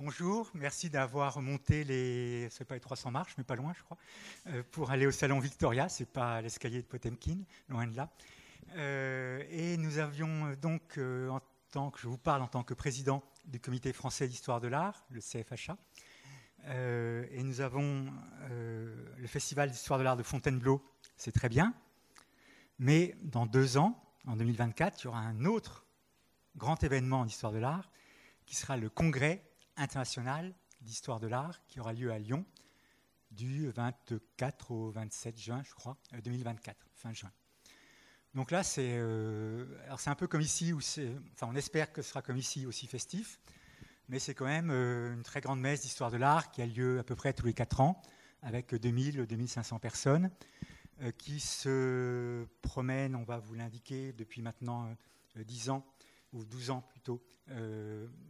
Bonjour, merci d'avoir monté c'est pas les 300 marches, mais pas loin, je crois, pour aller au Salon Victoria. C'est pas l'escalier de Potemkin, loin de là. Et nous avions donc, je vous parle en tant que président du Comité français d'histoire de l'art, le CFHA, et nous avons le Festival d'histoire de l'art de Fontainebleau, c'est très bien, mais dans 2 ans, en 2024, il y aura un autre grand événement d'histoire de l'art qui sera le Congrès international d'histoire de l'art qui aura lieu à Lyon du 24 au 27 juin, je crois, 2024, fin juin. Donc là, c'est un peu comme ici, on espère que ce sera comme ici, aussi festif, mais c'est quand même une très grande messe d'histoire de l'art qui a lieu à peu près tous les 4 ans, avec 2000-2500 personnes qui se promènent, on va vous l'indiquer, depuis maintenant 10 ans, ou 12 ans plutôt,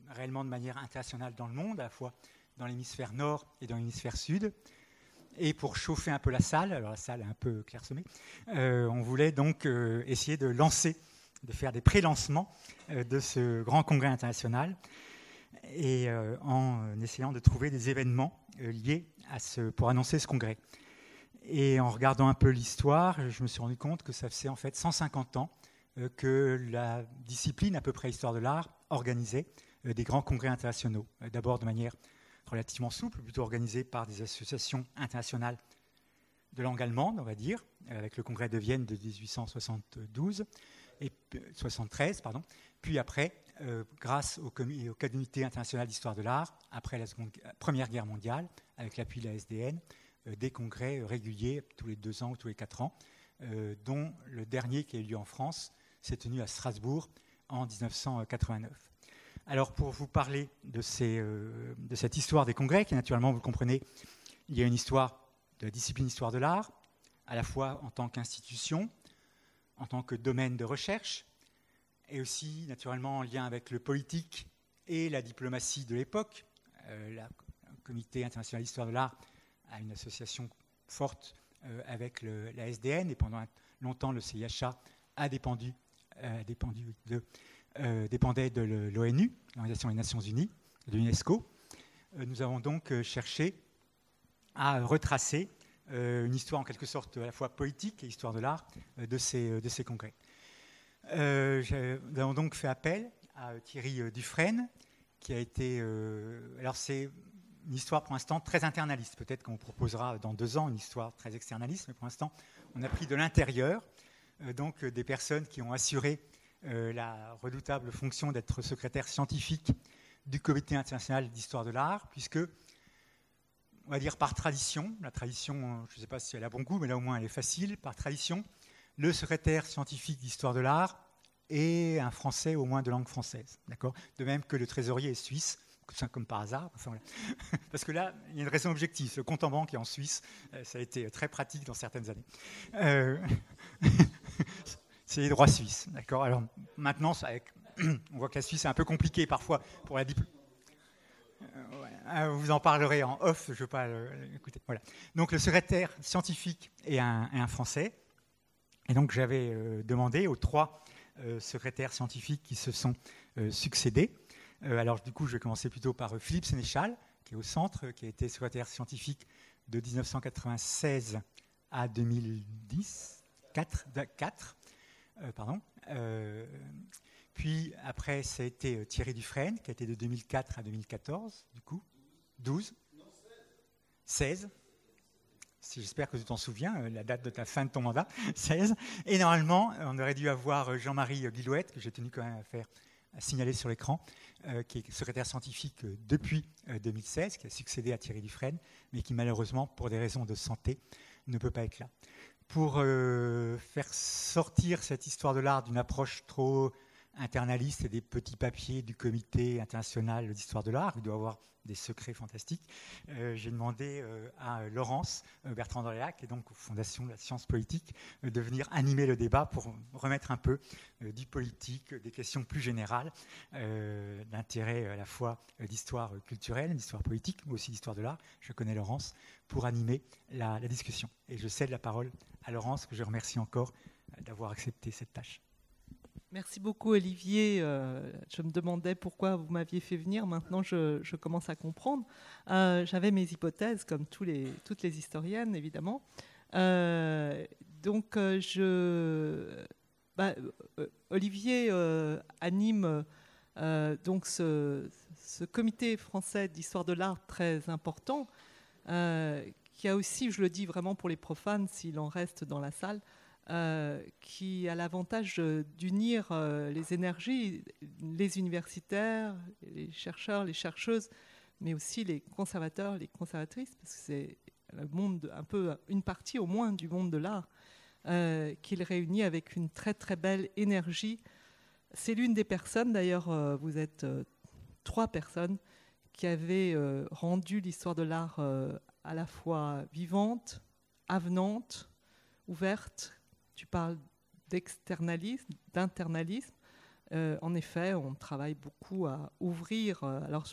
réellement de manière internationale dans le monde, à la fois dans l'hémisphère nord et dans l'hémisphère sud. Et pour chauffer un peu la salle, alors la salle est un peu clairsemée, on voulait donc essayer de faire des pré-lancements de ce grand congrès international, et en essayant de trouver des événements liés pour annoncer ce congrès. Et en regardant un peu l'histoire, je me suis rendu compte que ça faisait en fait 150 ans que la discipline, à peu près histoire de l'art, organisait des grands congrès internationaux. D'abord de manière relativement souple, plutôt organisée par des associations internationales de langue allemande, on va dire, avec le congrès de Vienne de 1872 et 73, pardon. Puis après, grâce au Comité international d'histoire de l'art, après la Première Guerre mondiale, avec l'appui de la SDN, des congrès réguliers tous les 2 ans ou tous les 4 ans, dont le dernier qui a eu lieu en France s'est tenu à Strasbourg en 1989. Alors pour vous parler de cette histoire des congrès, qui naturellement, vous le comprenez, il y a une histoire de la discipline histoire de l'art, à la fois en tant qu'institution, en tant que domaine de recherche, et aussi naturellement en lien avec le politique et la diplomatie de l'époque. Le Comité international d'histoire de l'art a une association forte avec la SDN, et pendant longtemps le CIHA dépendait de l'ONU, l'Organisation des Nations Unies, de l'UNESCO. Nous avons donc cherché à retracer une histoire en quelque sorte à la fois politique et histoire de l'art de ces congrès. Nous avons donc fait appel à Thierry Dufresne, qui a été... alors c'est une histoire pour l'instant très internaliste. Peut-être qu'on proposera dans 2 ans une histoire très externaliste, mais pour l'instant, on a pris de l'intérieur donc des personnes qui ont assuré la redoutable fonction d'être secrétaire scientifique du Comité international d'histoire de l'art, puisque, on va dire par tradition, la tradition, je ne sais pas si elle a bon goût, mais là au moins elle est facile, par tradition, le secrétaire scientifique d'histoire de l'art est un Français au moins de langue française, d'accord ? De même que le trésorier est suisse, comme par hasard, enfin, voilà. Parce que là, il y a une raison objective. Le compte en banque est en Suisse, ça a été très pratique dans certaines années. C'est les droits suisses, d'accord ? Alors maintenant, on voit que la Suisse est un peu compliquée parfois pour la diplomatie. Vous en parlerez en off, je ne veux pas écouter. Voilà. Donc le secrétaire scientifique est un Français, et donc j'avais demandé aux 3 secrétaires scientifiques qui se sont succédés. Alors du coup, je vais commencer plutôt par Philippe Sénéchal, qui est au centre, qui a été secrétaire scientifique de 1996 à 2004. Puis après, ça a été Thierry Dufresne, qui a été de 2004 à 2014, du coup, 12, 16. J'espère que tu t'en souviens, la date de ta fin de ton mandat, 16. Et normalement, on aurait dû avoir Jean-Marie Guillouette, que j'ai tenu quand même à signaler sur l'écran, qui est secrétaire scientifique depuis 2016, qui a succédé à Thierry Dufresne, mais qui malheureusement, pour des raisons de santé, ne peut pas être là. Pour faire sortir cette histoire de l'art d'une approche trop internaliste et des petits papiers du Comité international d'histoire de l'art, il doit avoir des secrets fantastiques, j'ai demandé à Laurence Bertrand d'Orléac, et donc aux Fondations de la science politique, de venir animer le débat pour remettre un peu du politique, des questions plus générales, d'intérêt à la fois d'histoire culturelle, d'histoire politique, mais aussi d'histoire de l'art. Je connais Laurence, pour animer la discussion. Et je cède la parole à Laurence, que je remercie encore d'avoir accepté cette tâche. Merci beaucoup Olivier. Je me demandais pourquoi vous m'aviez fait venir. Maintenant, je commence à comprendre. J'avais mes hypothèses, comme toutes les historiennes, évidemment. Olivier anime donc ce comité français d'histoire de l'art très important, qui a aussi, je le dis vraiment pour les profanes, s'il en reste dans la salle, qui a l'avantage d'unir les énergies, les universitaires, les chercheurs, les chercheuses, mais aussi les conservateurs, les conservatrices, parce que c'est le monde, un peu, une partie au moins du monde de l'art, qu'il réunit avec une très très belle énergie. C'est l'une des personnes, d'ailleurs, vous êtes 3 personnes qui avaient rendu l'histoire de l'art à la fois vivante, avenante, ouverte. Tu parles d'externalisme, d'internalisme. En effet, on travaille beaucoup à ouvrir. Alors,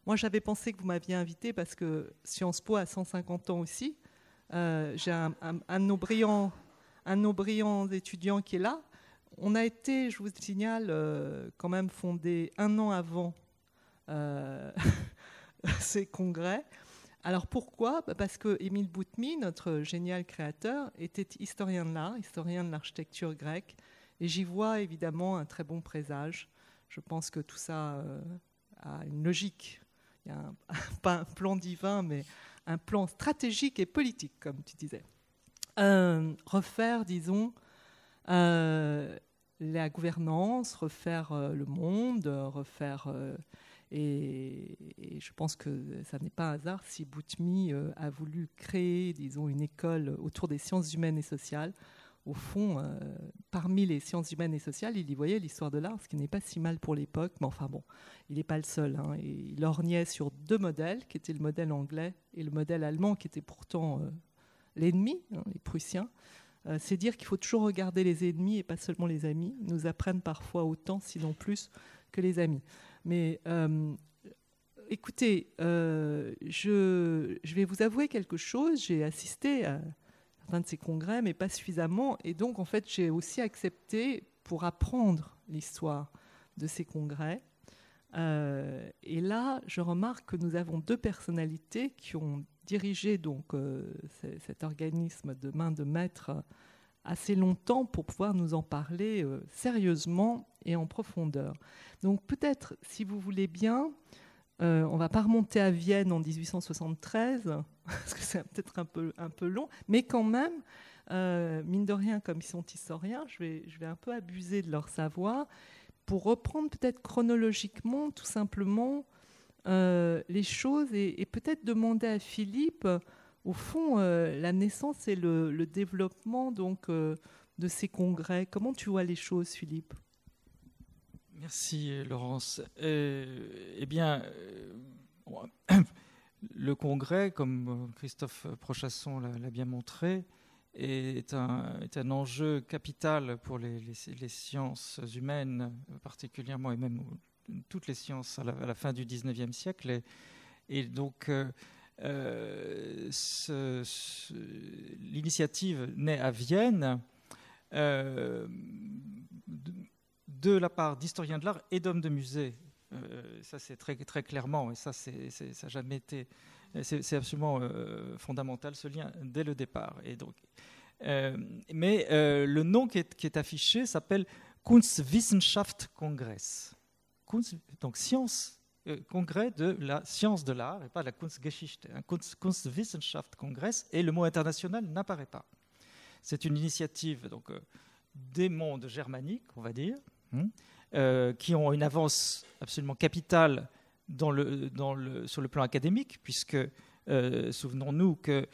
moi, j'avais pensé que vous m'aviez invité parce que Sciences Po a 150 ans aussi. J'ai un de nos brillants étudiants qui est là. On a été, je vous signale, quand même fondé 1 an avant ces congrès. Alors pourquoi ? Parce que Émile Boutmy, notre génial créateur, était historien de l'art, historien de l'architecture grecque, et j'y vois évidemment un très bon présage. Je pense que tout ça a une logique. Il y a pas un plan divin, mais un plan stratégique et politique, comme tu disais. Refaire, disons, la gouvernance, refaire le monde, refaire... Et je pense que ça n'est pas un hasard si Boutmy a voulu créer, disons, une école autour des sciences humaines et sociales. Au fond, parmi les sciences humaines et sociales, il y voyait l'histoire de l'art, ce qui n'est pas si mal pour l'époque. Mais enfin bon, il n'est pas le seul. Hein. Et il orgnait sur 2 modèles, qui étaient le modèle anglais et le modèle allemand, qui était pourtant l'ennemi, hein, les Prussiens. C'est dire qu'il faut toujours regarder les ennemis et pas seulement les amis. Ils nous apprennent parfois autant, sinon plus, que les amis. Mais écoutez, je vais vous avouer quelque chose. J'ai assisté à certains de ces congrès, mais pas suffisamment. Et donc, en fait, j'ai aussi accepté pour apprendre l'histoire de ces congrès. Et là, je remarque que nous avons 2 personnalités qui ont dirigé donc, cet organisme de main de maître assez longtemps pour pouvoir nous en parler sérieusement et en profondeur. Donc peut-être, si vous voulez bien, on ne va pas remonter à Vienne en 1873, parce que c'est peut-être un peu long, mais quand même, mine de rien, comme ils sont historiens, je vais un peu abuser de leur savoir pour reprendre peut-être chronologiquement, tout simplement, les choses et peut-être demander à Philippe, au fond, la naissance et le développement donc, de ces congrès. Comment tu vois les choses, Philippe ? Merci, Laurence. Eh bien, le congrès, comme Christophe Prochasson l'a bien montré, est un enjeu capital pour les sciences humaines, particulièrement, et même toutes les sciences à la fin du XIXe siècle. Et donc, l'initiative naît à Vienne de la part d'historiens de l'art et d'hommes de musée. Ça, c'est très, très clairement, et ça, ça n'a jamais été... C'est absolument fondamental, ce lien, dès le départ. Et donc, mais le nom qui est affiché s'appelle Kunstwissenschaft Kongress. Donc, congrès de la science de l'art, et pas la Kunstgeschichte. Kunstwissenschaft Kongress, et le mot international n'apparaît pas. C'est une initiative donc, des mondes germaniques, on va dire, qui ont une avance absolument capitale sur le plan académique, puisque souvenons-nous que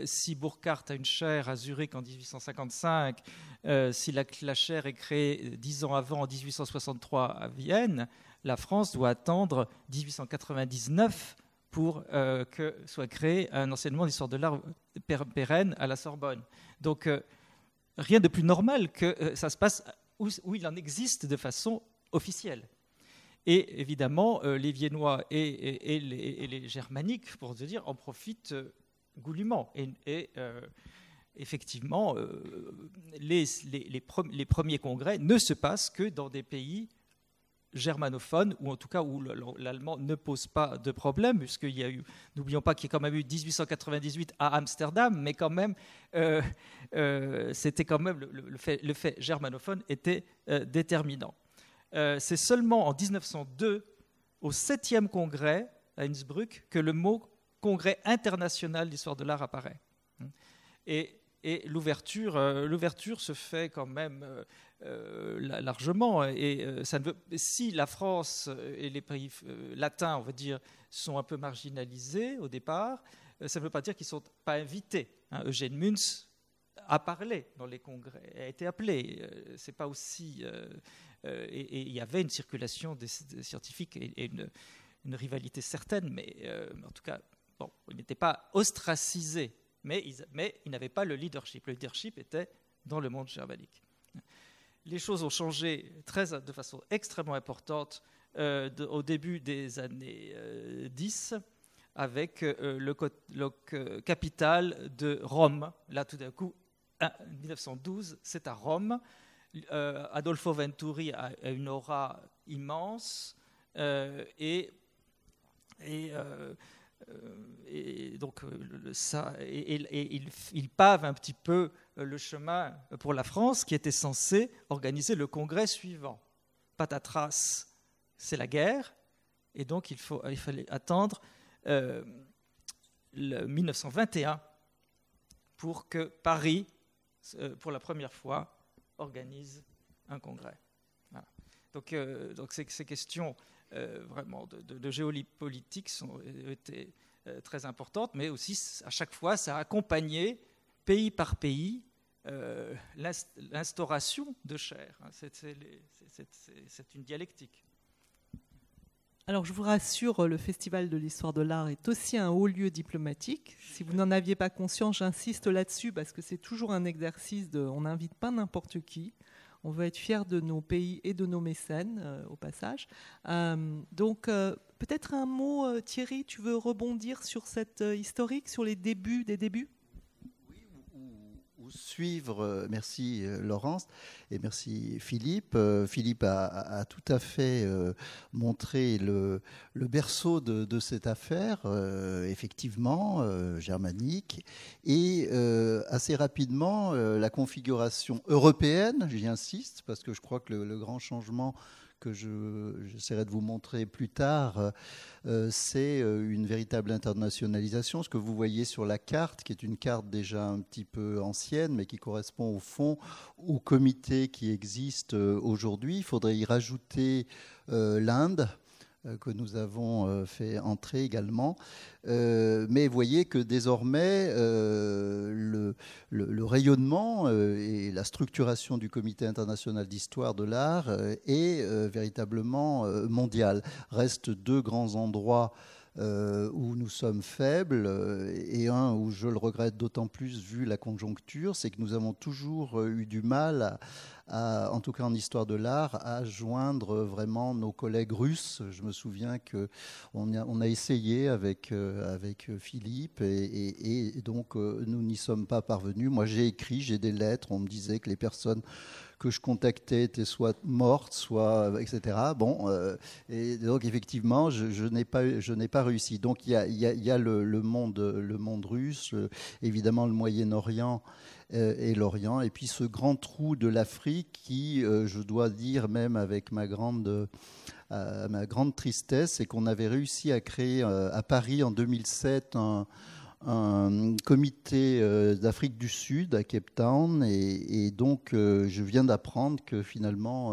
si Burckhardt a une chaire à Zurich en 1855, si la chaire est créée 10 ans avant, en 1863 à Vienne, la France doit attendre 1899 pour que soit créé un enseignement d'histoire de l'art pérenne à la Sorbonne. Donc rien de plus normal que ça se passe où il en existe de façon officielle. Et évidemment, les Viennois et les Germaniques, pour se dire, en profitent goulûment. effectivement, les premiers congrès ne se passent que dans des pays germanophones, ou en tout cas où l'allemand ne pose pas de problème, puisqu'il y a eu, n'oublions pas qu'il y a quand même eu 1898 à Amsterdam, mais quand même, c'était quand même le fait germanophone était déterminant. C'est seulement en 1902, au 7e congrès à Innsbruck, que le mot congrès international d'histoire de l'art apparaît. Et l'ouverture se fait quand même largement. Et si la France et les pays latins, on va dire, sont un peu marginalisés au départ, ça ne veut pas dire qu'ils ne sont pas invités. Eugène Müntz a parlé dans les congrès, a été appelé. C'est pas aussi. Et il y avait une circulation des scientifiques et une rivalité certaine, mais en tout cas, bon, il n'était pas ostracisé. Mais il n'avait pas le leadership. Le leadership était dans le monde germanique. Les choses ont changé de façon extrêmement importante au début des années 10, avec le capital de Rome. Là, tout d'un coup, 1912, c'est à Rome. Adolfo Venturi a une aura immense et donc il pave un petit peu le chemin pour la France, qui était censée organiser le congrès suivant. Patatras, c'est la guerre, et donc il fallait attendre 1921 pour que Paris, pour la première fois, organise un congrès. Voilà. Donc ces questions vraiment de géopolitique étaient très importantes, mais aussi à chaque fois ça a accompagné pays par pays l'instauration de chaires. C'est une dialectique. Alors je vous rassure, le Festival de l'Histoire de l'Art est aussi un haut lieu diplomatique. Si vous n'en aviez pas conscience, j'insiste là-dessus parce que c'est toujours un exercice on n'invite pas n'importe qui. On veut être fiers de nos pays et de nos mécènes, au passage. Donc, peut-être un mot, Thierry, tu veux rebondir sur cette historique, sur les débuts des débuts ? Oui, ou suivre, merci Laurence, et merci Philippe. Philippe a tout à fait montré le berceau de cette affaire, effectivement, germanique, et assez rapidement, la configuration européenne, j'y insiste, parce que je crois que le grand changement que j'essaierai de vous montrer plus tard, c'est une véritable internationalisation. Ce que vous voyez sur la carte, qui est une carte déjà un petit peu ancienne, mais qui correspond au fond au comité qui existe aujourd'hui. Il faudrait y rajouter l'Inde, que nous avons fait entrer également. Mais vous voyez que désormais, le rayonnement et la structuration du Comité international d'histoire de l'art est véritablement mondial. Restent deux grands endroits où nous sommes faibles, et un où je le regrette d'autant plus vu la conjoncture, c'est que nous avons toujours eu du mal en tout cas en histoire de l'art, à joindre vraiment nos collègues russes. Je me souviens qu'on a essayé avec Philippe et donc nous n'y sommes pas parvenus. Moi j'ai écrit, j'ai des lettres, on me disait que les personnes que je contactais étaient soit mortes, soit etc. Bon, et donc effectivement, je n'ai pas réussi. Donc il y a le monde russe, évidemment le Moyen-Orient et l'Orient, et puis ce grand trou de l'Afrique qui, je dois dire même avec ma grande tristesse, c'est qu'on avait réussi à créer à Paris en 2007 un comité d'Afrique du Sud à Cape Town, et donc je viens d'apprendre que finalement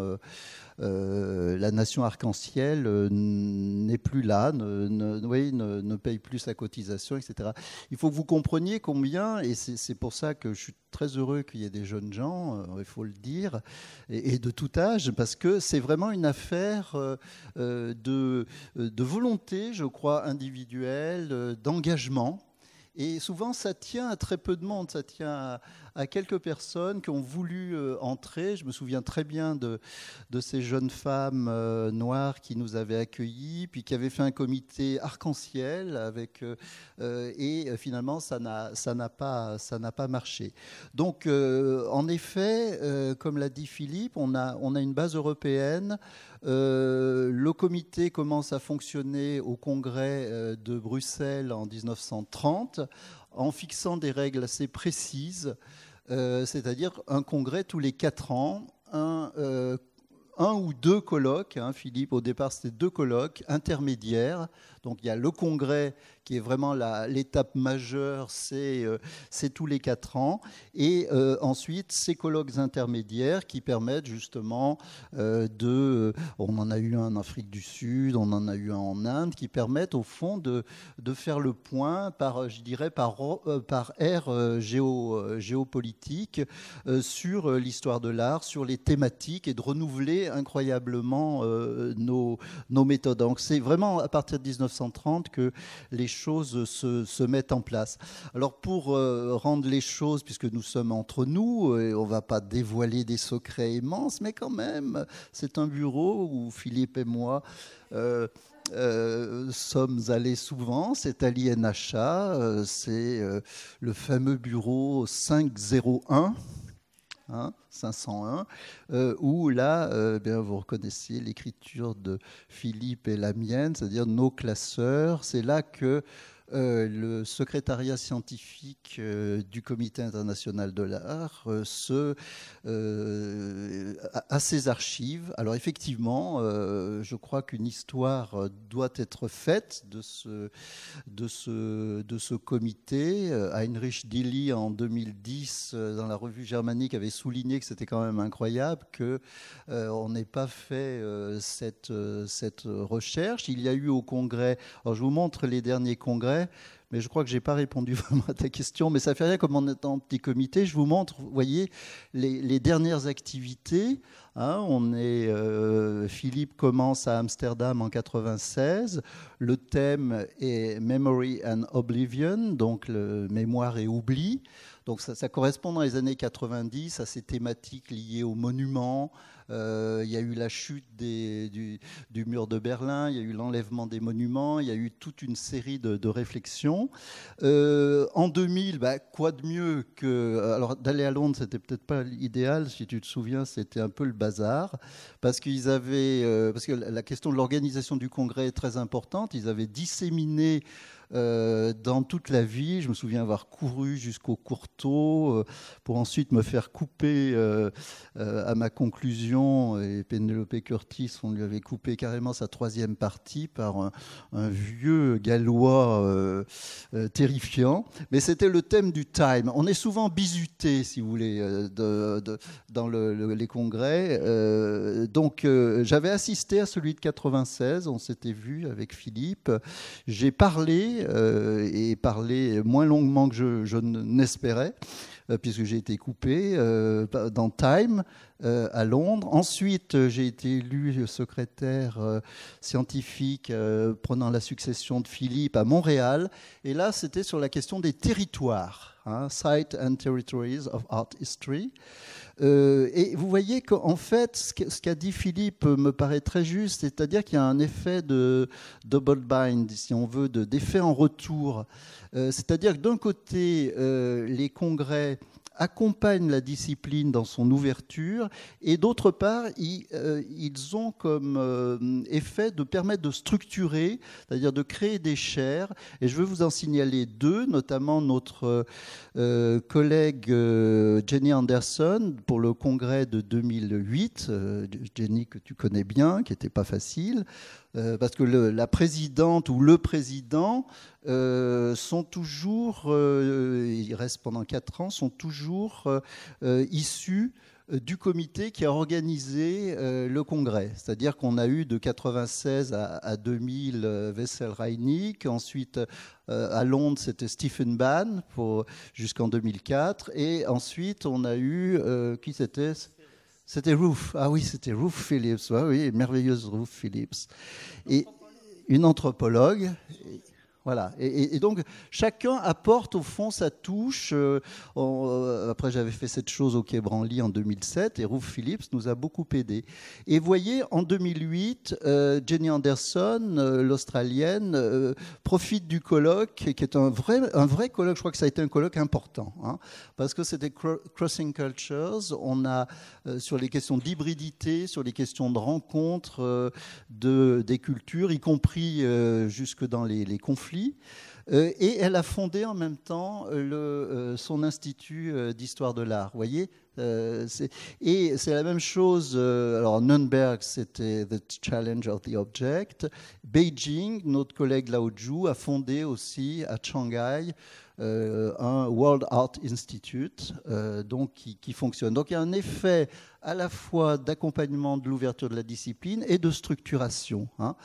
la nation arc-en-ciel n'est plus là, ne paye plus sa cotisation, etc. Il faut que vous compreniez combien, et c'est pour ça que je suis très heureux qu'il y ait des jeunes gens, il faut le dire, et de tout âge, parce que c'est vraiment une affaire de volonté, je crois, individuelle, d'engagement. Et souvent, ça tient à très peu de monde, ça tient à quelques personnes qui ont voulu entrer. Je me souviens très bien de ces jeunes femmes noires qui nous avaient accueillis, puis qui avaient fait un comité arc-en-ciel avec, et finalement, ça n'a pas marché. Donc, en effet, comme l'a dit Philippe, on a une base européenne. Le comité commence à fonctionner au congrès de Bruxelles en 1930 en fixant des règles assez précises, c'est-à-dire un congrès tous les 4 ans, un ou deux colloques, hein, Philippe, au départ c'était 2 colloques intermédiaires. Donc il y a le congrès qui est vraiment l'étape majeure, c'est tous les 4 ans. Et ensuite, ces colloques intermédiaires qui permettent justement on en a eu un en Afrique du Sud, on en a eu un en Inde, qui permettent au fond de faire le point par ère géopolitique sur l'histoire de l'art, sur les thématiques et de renouveler incroyablement nos méthodes. Donc c'est vraiment à partir de 1930 que les choses se mettent en place. Alors pour rendre les choses, puisque nous sommes entre nous, et on ne va pas dévoiler des secrets immenses, mais quand même, c'est un bureau où Philippe et moi sommes allés souvent. C'est à l'INHA, c'est le fameux bureau 501. 501, où là, bien, vous reconnaissez l'écriture de Philippe et la mienne, c'est-à-dire nos classeurs. C'est là que le secrétariat scientifique du Comité international de l'art a ses archives. Alors effectivement, je crois qu'une histoire doit être faite de ce comité. Heinrich Dilly, en 2010, dans la revue germanique, avait souligné que c'était quand même incroyable qu'on n'ait pas fait cette recherche. Il y a eu au congrès, alors je vous montre les derniers congrès, mais je crois que je n'ai pas répondu vraiment à ta question, mais ça ne fait rien comme on est en petit comité. Je vous montre, vous voyez, les dernières activités. Hein, Philippe commence à Amsterdam en 96. Le thème est Memory and Oblivion, donc le mémoire et oubli. Donc ça correspond dans les années 90 à ces thématiques liées aux monuments. Il y a eu la chute du mur de Berlin, il y a eu l'enlèvement des monuments, il y a eu toute une série de réflexions. En 2000, quoi de mieux que... Alors d'aller à Londres, c'était peut-être pas l'idéal, si tu te souviens, c'était un peu le bazar, parce que la question de l'organisation du congrès est très importante. Ils avaient disséminé dans toute la ville. Je me souviens avoir couru jusqu'au Courtauld pour ensuite me faire couper à ma conclusion. Et Penelope Curtis, on lui avait coupé carrément sa 3e partie par un vieux gallois terrifiant. Mais c'était le thème du Time. On est souvent bizuté, si vous voulez, dans les congrès. Donc j'avais assisté à celui de 96. On s'était vu avec Philippe. J'ai parlé et parlé moins longuement que je n'espérais, puisque j'ai été coupé dans Time à Londres. Ensuite, j'ai été élu secrétaire scientifique prenant la succession de Philippe à Montréal. Et là, c'était sur la question des territoires, Sites and Territories of Art History. Et vous voyez qu'en fait, ce qu'a dit Philippe me paraît très juste, c'est-à-dire qu'il y a un effet de double bind, si on veut, d'effet en retour. C'est-à-dire que d'un côté, les congrès accompagnent la discipline dans son ouverture, et d'autre part, ils ont comme effet de permettre de structurer, c'est-à-dire de créer des chaires. Et je veux vous en signaler 2, notamment notre collègue Jenny Anderson pour le congrès de 2008, Jenny que tu connais bien, qui n'était pas facile, parce que la présidente ou le président sont toujours, ils restent pendant 4 ans, sont toujours issus du comité qui a organisé le congrès. C'est-à-dire qu'on a eu de 96 à 2000 Wessel Reinig, ensuite à Londres c'était Stephen Bann jusqu'en 2004, et ensuite on a eu, qui c'était ? C'était Ruth. Ah oui, c'était Ruth Phillips. Ah oui, merveilleuse Ruth Phillips. Et une anthropologue. Voilà. Et donc, chacun apporte au fond sa touche. Après, j'avais fait cette chose au Quai Branly en 2007 et Ruth Phillips nous a beaucoup aidés. Et vous voyez, en 2008, Jenny Anderson, l'Australienne, profite du colloque, qui est un vrai colloque. Je crois que ça a été un colloque important, hein, parce que c'était Crossing Cultures. On a, sur les questions d'hybridité, sur les questions de rencontre des cultures, y compris jusque dans les conflits. Et elle a fondé en même temps son institut d'histoire de l'art. Vous voyez, et c'est la même chose. Alors, Nürnberg, c'était The Challenge of the Object. Beijing, notre collègue Lao Zhu, a fondé aussi à Shanghai un World Art Institute donc, qui fonctionne. Donc il y a un effet à la fois d'accompagnement de l'ouverture de la discipline et de structuration, hein.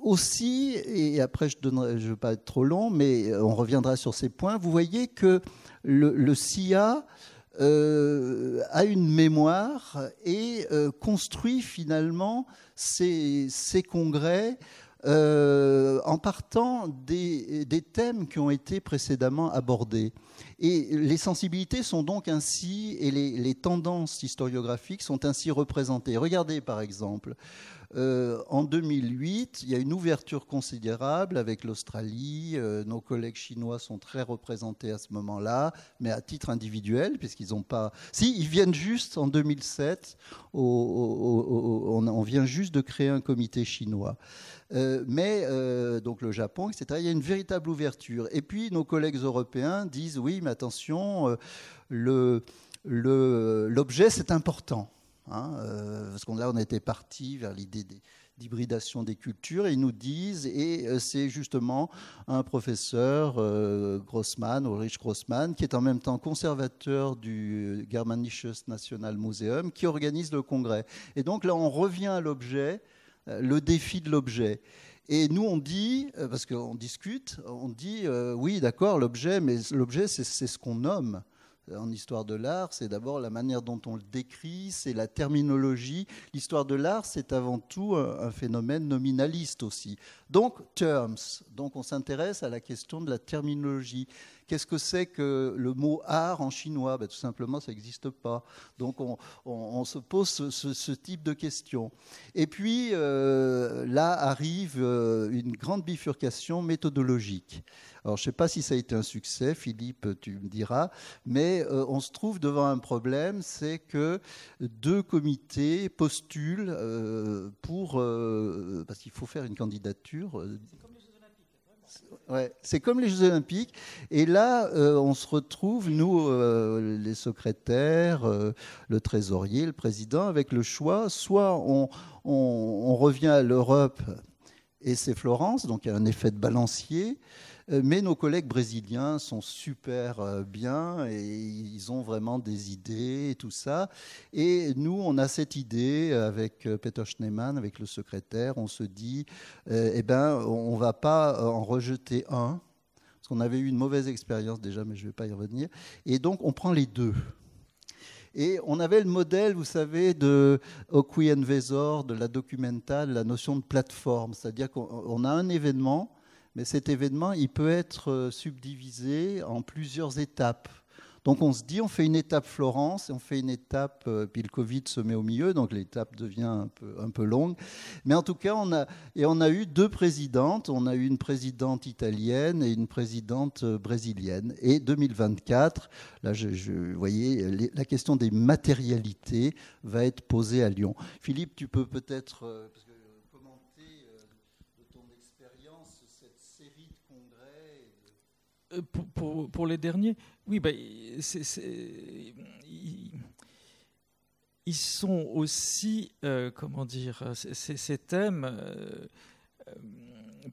Aussi, et après je ne veux pas être trop long, mais on reviendra sur ces points, vous voyez que le CIA a une mémoire et construit finalement ces congrès en partant des thèmes qui ont été précédemment abordés. Et les sensibilités sont donc ainsi, et les tendances historiographiques sont ainsi représentées. Regardez par exemple, en 2008, il y a une ouverture considérable avec l'Australie. Nos collègues chinois sont très représentés à ce moment-là, mais à titre individuel, puisqu'ils n'ont pas... Si, ils viennent juste en 2007, on vient juste de créer un comité chinois. Donc le Japon, etc., il y a une véritable ouverture. Et puis nos collègues européens disent, oui, mais attention, l'objet, c'est important. Hein, parce qu'on là on était parti vers l'idée d'hybridation des cultures, et ils nous disent, et c'est justement un professeur Grossman, Ulrich Grossman, qui est en même temps conservateur du Germanisches Nationalmuseum, qui organise le congrès. Et donc là on revient à l'objet, le défi de l'objet. Et nous, on dit, parce qu'on discute, on dit, oui, d'accord, l'objet, mais l'objet, c'est ce qu'on nomme. En histoire de l'art, c'est d'abord la manière dont on le décrit, c'est la terminologie. L'histoire de l'art, c'est avant tout un phénomène nominaliste aussi. Donc, terms. Donc, on s'intéresse à la question de la terminologie. Qu'est-ce que c'est que le mot art en chinois ? Ben, tout simplement, ça n'existe pas. Donc, on se pose ce type de questions. Et puis, là arrive une grande bifurcation méthodologique. Alors, je ne sais pas si ça a été un succès, Philippe, tu me diras, mais on se trouve devant un problème, c'est que 2 comités postulent parce qu'il faut faire une candidature. Ouais, c'est comme les Jeux Olympiques. Et là, on se retrouve, nous, les secrétaires, le trésorier, le président, avec le choix. Soit on revient à l'Europe, et c'est Florence, donc il y a un effet de balancier. Mais nos collègues brésiliens sont super bien et ils ont vraiment des idées et tout ça. Et nous, on a cette idée avec Peter Schneemann, avec le secrétaire. On se dit, eh ben, on ne va pas en rejeter un, parce qu'on avait eu une mauvaise expérience déjà, mais je ne vais pas y revenir. Et donc, on prend les 2. Et on avait le modèle, vous savez, de Oquien-Vezor, de la Documenta, de la notion de plateforme. C'est-à-dire qu'on a un événement, mais cet événement, il peut être subdivisé en plusieurs étapes. Donc on se dit, on fait une étape Florence, et on fait une étape, puis le Covid se met au milieu, donc l'étape devient un peu longue. Mais en tout cas, on a eu 2 présidentes. On a eu une présidente italienne et une présidente brésilienne. Et 2024, là, vous voyez, la question des matérialités va être posée à Lyon. Philippe, tu peux peut-être... Pour les derniers, oui, ils sont aussi, ces thèmes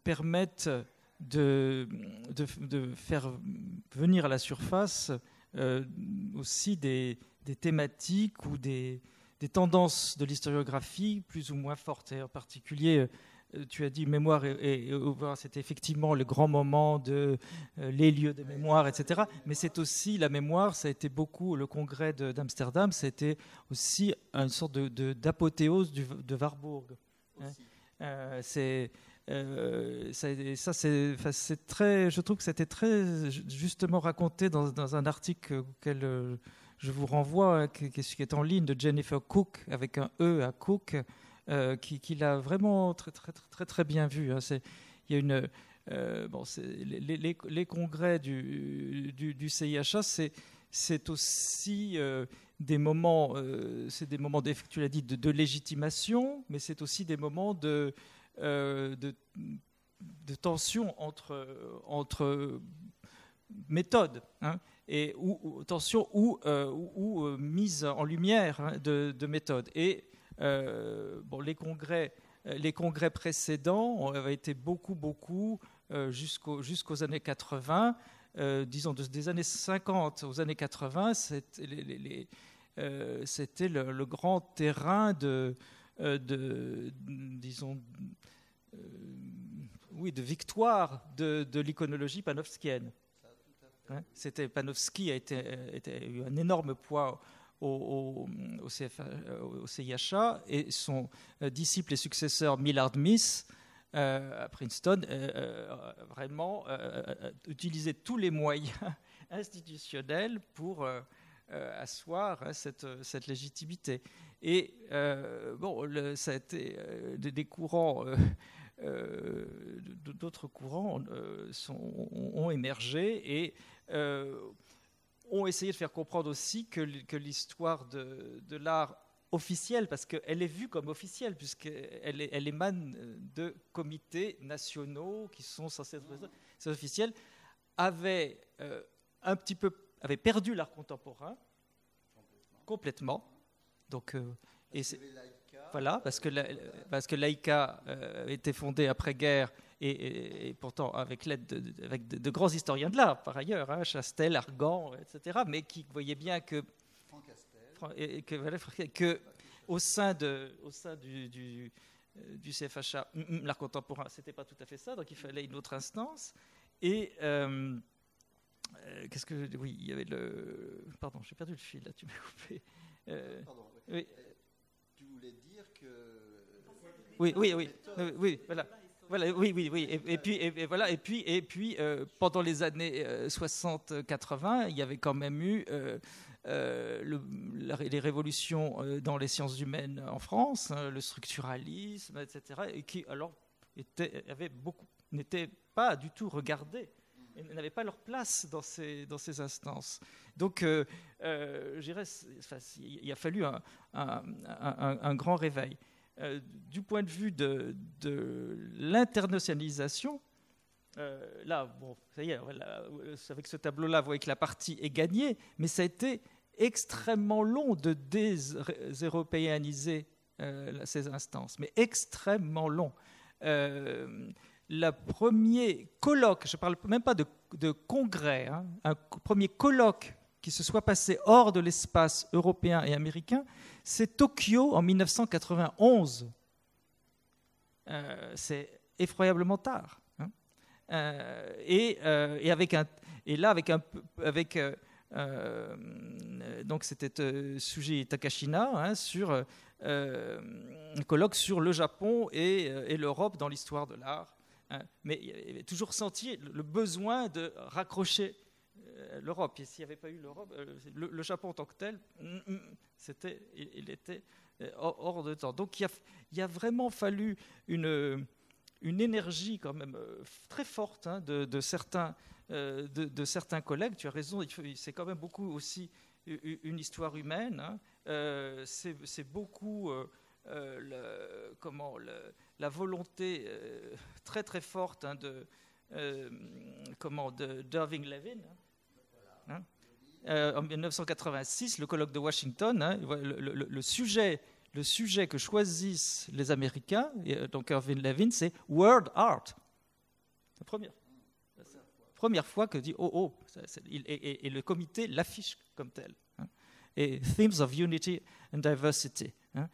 permettent de faire venir à la surface aussi des thématiques ou des tendances de l'historiographie plus ou moins fortes, et en particulier... Tu as dit mémoire et c'est effectivement le grand moment les lieux de mémoire, etc. Mais c'est aussi la mémoire, ça a été beaucoup, le congrès d'Amsterdam, c'était aussi une sorte d'apothéose de Warburg. c'est très, je trouve que c'était très justement raconté dans un article auquel je vous renvoie, qui est en ligne, de Jennifer Cook, avec un E à Cook, qui l'a vraiment très bien vu. Hein. Il y a une... les congrès du CIHA, c'est aussi des moments, tu l'as dit, de légitimation, mais c'est aussi des moments de tension entre méthodes, hein, et tension ou mise en lumière, hein, de méthodes. Et les congrès précédents avaient été beaucoup jusqu'aux années 80. Disons des années 50 aux années 80, c'était le grand terrain de victoire de l'iconologie panofskienne. Hein, Panofsky a eu un énorme poids au CIHA, et son disciple et successeur Millard Meese à Princeton vraiment utilisait tous les moyens institutionnels pour asseoir, hein, cette légitimité. Et ça a été des courants, d'autres courants ont émergé et ont essayé de faire comprendre aussi que l'histoire de l'art officielle, parce qu'elle est vue comme officielle, puisqu'elle émane de comités nationaux qui sont censés être officiels, avait perdu l'art contemporain complètement. Donc, voilà, parce que l'AICA a été fondée après-guerre, et pourtant avec l'aide de grands historiens de l'art, par ailleurs, hein, Chastel, Argan, etc., mais qui voyaient bien que au sein du CFHA, l'art contemporain, c'était pas tout à fait ça, donc il fallait une autre instance. Et il y avait pardon, j'ai perdu le fil là, tu m'as coupé. Pardon. Oui. Tu voulais dire que oui, voilà. Voilà, oui. Et puis, pendant les années 60-80, il y avait quand même eu les révolutions dans les sciences humaines en France, hein, le structuralisme, etc., et qui alors n'étaient pas du tout regardés, et n'avaient pas leur place dans ces instances. Donc, je dirais, il a fallu un grand réveil. Du point de vue de l'internationalisation, là, bon, ça y est, avec ce tableau-là, vous voyez que la partie est gagnée, mais ça a été extrêmement long de déseuropéaniser ces instances, mais extrêmement long. Le premier colloque, je ne parle même pas de congrès, hein, un premier colloque qui se soit passé hors de l'espace européen et américain, c'est Tokyo en 1991. C'est effroyablement tard. Hein. Donc c'était Suji Takashina, hein, sur un colloque sur le Japon et l'Europe dans l'histoire de l'art. Hein. Mais il avait toujours senti le besoin de raccrocher l'Europe. Et s'il n'y avait pas eu l'Europe, le Japon en tant que tel, il était hors de temps. Donc il a vraiment fallu une énergie quand même très forte, hein, de certains collègues. Tu as raison, c'est quand même beaucoup aussi une histoire humaine. Hein. C'est beaucoup la volonté très très forte, hein, d'Irving Levin. Hein. En 1986, le colloque de Washington, hein, le sujet que choisissent les Américains, donc Irving Levin, c'est World Art. La première fois que dit et le comité l'affiche comme tel. Hein. Et Themes of Unity and Diversity. Hein.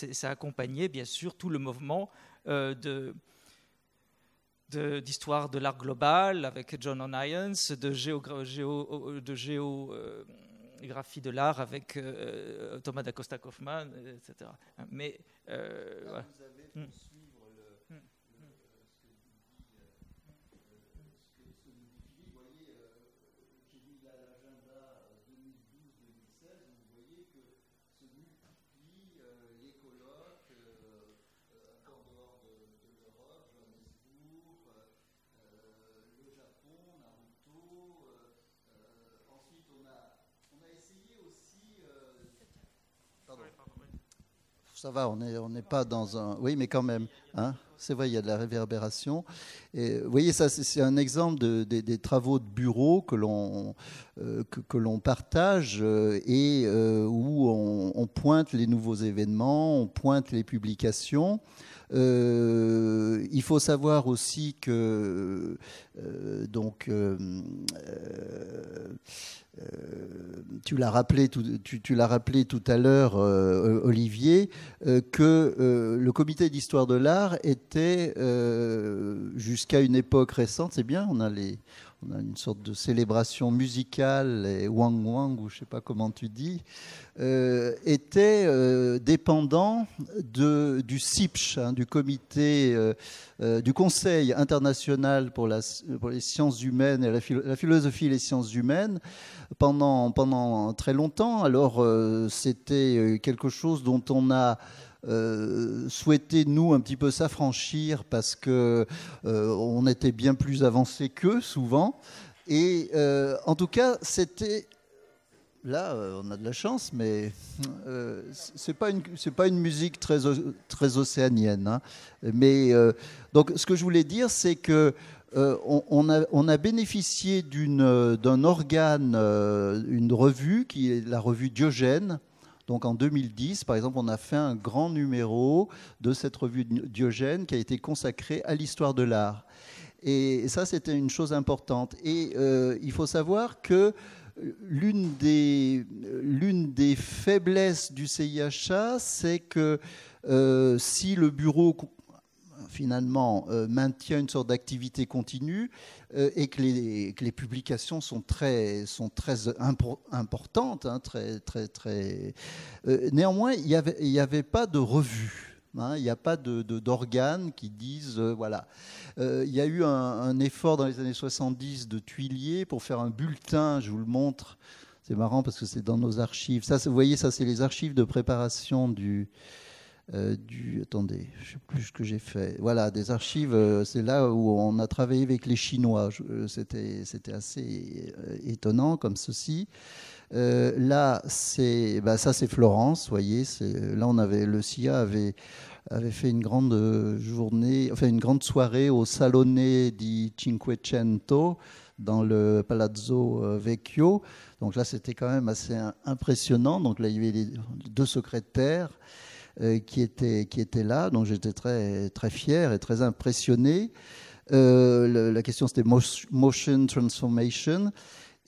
Ça accompagnait bien sûr tout le mouvement d'histoire de l'art global avec John O'Nyans, graphie de l'art avec Thomas da Costa Kaufmann, etc. Mais voilà. Vous avez pour suivre ce que nous dit Philippe, vous voyez, j'ai mis là l'agenda 2012-2016, vous voyez que se multiplient les colloques, encore dehors de l'Europe, Johannesburg, le Japon, Naruto. Ensuite, on a essayé aussi. Pardon. Ça va, on n'est pas dans un. Oui, mais quand même. Hein, c'est vrai, il y a de la réverbération. Et, vous voyez, ça, c'est un exemple des travaux de bureau que l'on partage et où on pointe les nouveaux événements, on pointe les publications. Il faut savoir aussi que tu l'as rappelé tout à l'heure, Olivier, que le comité d'histoire de l'art était, jusqu'à une époque récente, c'est bien, on a une sorte de célébration musicale, et wang wang, ou je ne sais pas comment tu dis, était dépendant du CIPCH, hein, du comité, du Conseil international pour les sciences humaines et la philosophie et les sciences humaines, pendant très longtemps. Alors, c'était quelque chose dont on a souhaité, nous, un petit peu s'affranchir parce qu'on était bien plus avancé qu'eux, souvent. Et en tout cas, c'était... Là, on a de la chance, mais c'est pas une musique très océanienne. Hein. Mais donc, ce que je voulais dire, c'est que on a bénéficié d'un organe, une revue qui est la revue Diogène. Donc en 2010, par exemple, on a fait un grand numéro de cette revue Diogène qui a été consacrée à l'histoire de l'art. Et ça, c'était une chose importante. Et il faut savoir que l'une des faiblesses du CIHA, c'est que si le bureau finalement maintient une sorte d'activité continue et que les publications sont très importantes, hein, très. Néanmoins, il n'y avait pas de revue. Hein, il n'y a pas d'organes qui disent voilà. Il y a eu un effort dans les années 70 de Tuilier pour faire un bulletin, je vous le montre. C'est marrant parce que c'est dans nos archives. Ça, vous voyez, ça c'est les archives de préparation attendez, je ne sais plus ce que j'ai fait. Voilà, des archives, c'est là où on a travaillé avec les Chinois. C'était assez étonnant comme ceci. Là, ça c'est Florence, vous voyez. Là, le CIA avait fait une grande journée, enfin une grande soirée au Salone di Cinquecento dans le Palazzo Vecchio. Donc là, c'était quand même assez impressionnant. Donc là, il y avait les deux secrétaires qui étaient là. Donc j'étais très, très fier et très impressionné. La question, c'était Motion Transformation.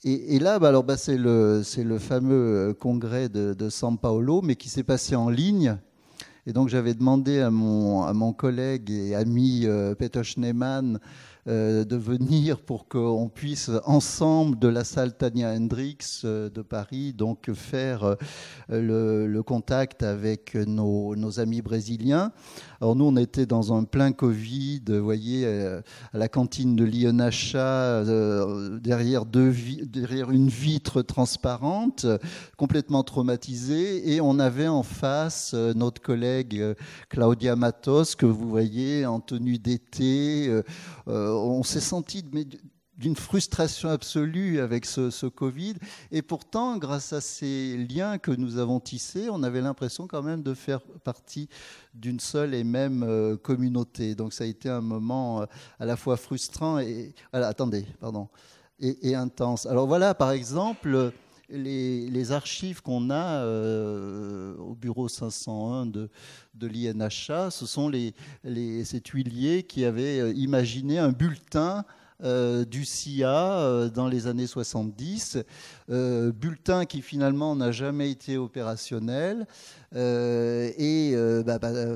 Et là, c'est le fameux congrès de São Paulo, mais qui s'est passé en ligne. Et donc, j'avais demandé à mon collègue et ami Peter Schneemann de venir pour qu'on puisse, ensemble, de la salle Tania Hendricks de Paris, donc faire le contact avec nos amis brésiliens. Alors nous, on était dans un plein Covid, vous voyez, à la cantine de l'INHA, derrière une vitre transparente, complètement traumatisé, et on avait en face notre collègue Claudia Matos, que vous voyez en tenue d'été. On s'est senti d'une frustration absolue avec ce Covid. Et pourtant, grâce à ces liens que nous avons tissés, on avait l'impression quand même de faire partie d'une seule et même communauté. Donc ça a été un moment à la fois frustrant et intense. Alors voilà, par exemple, les archives qu'on a au bureau 501 de l'INHA, ce sont ces Tuilier qui avaient imaginé un bulletin du CIA dans les années 70, bulletin qui finalement n'a jamais été opérationnel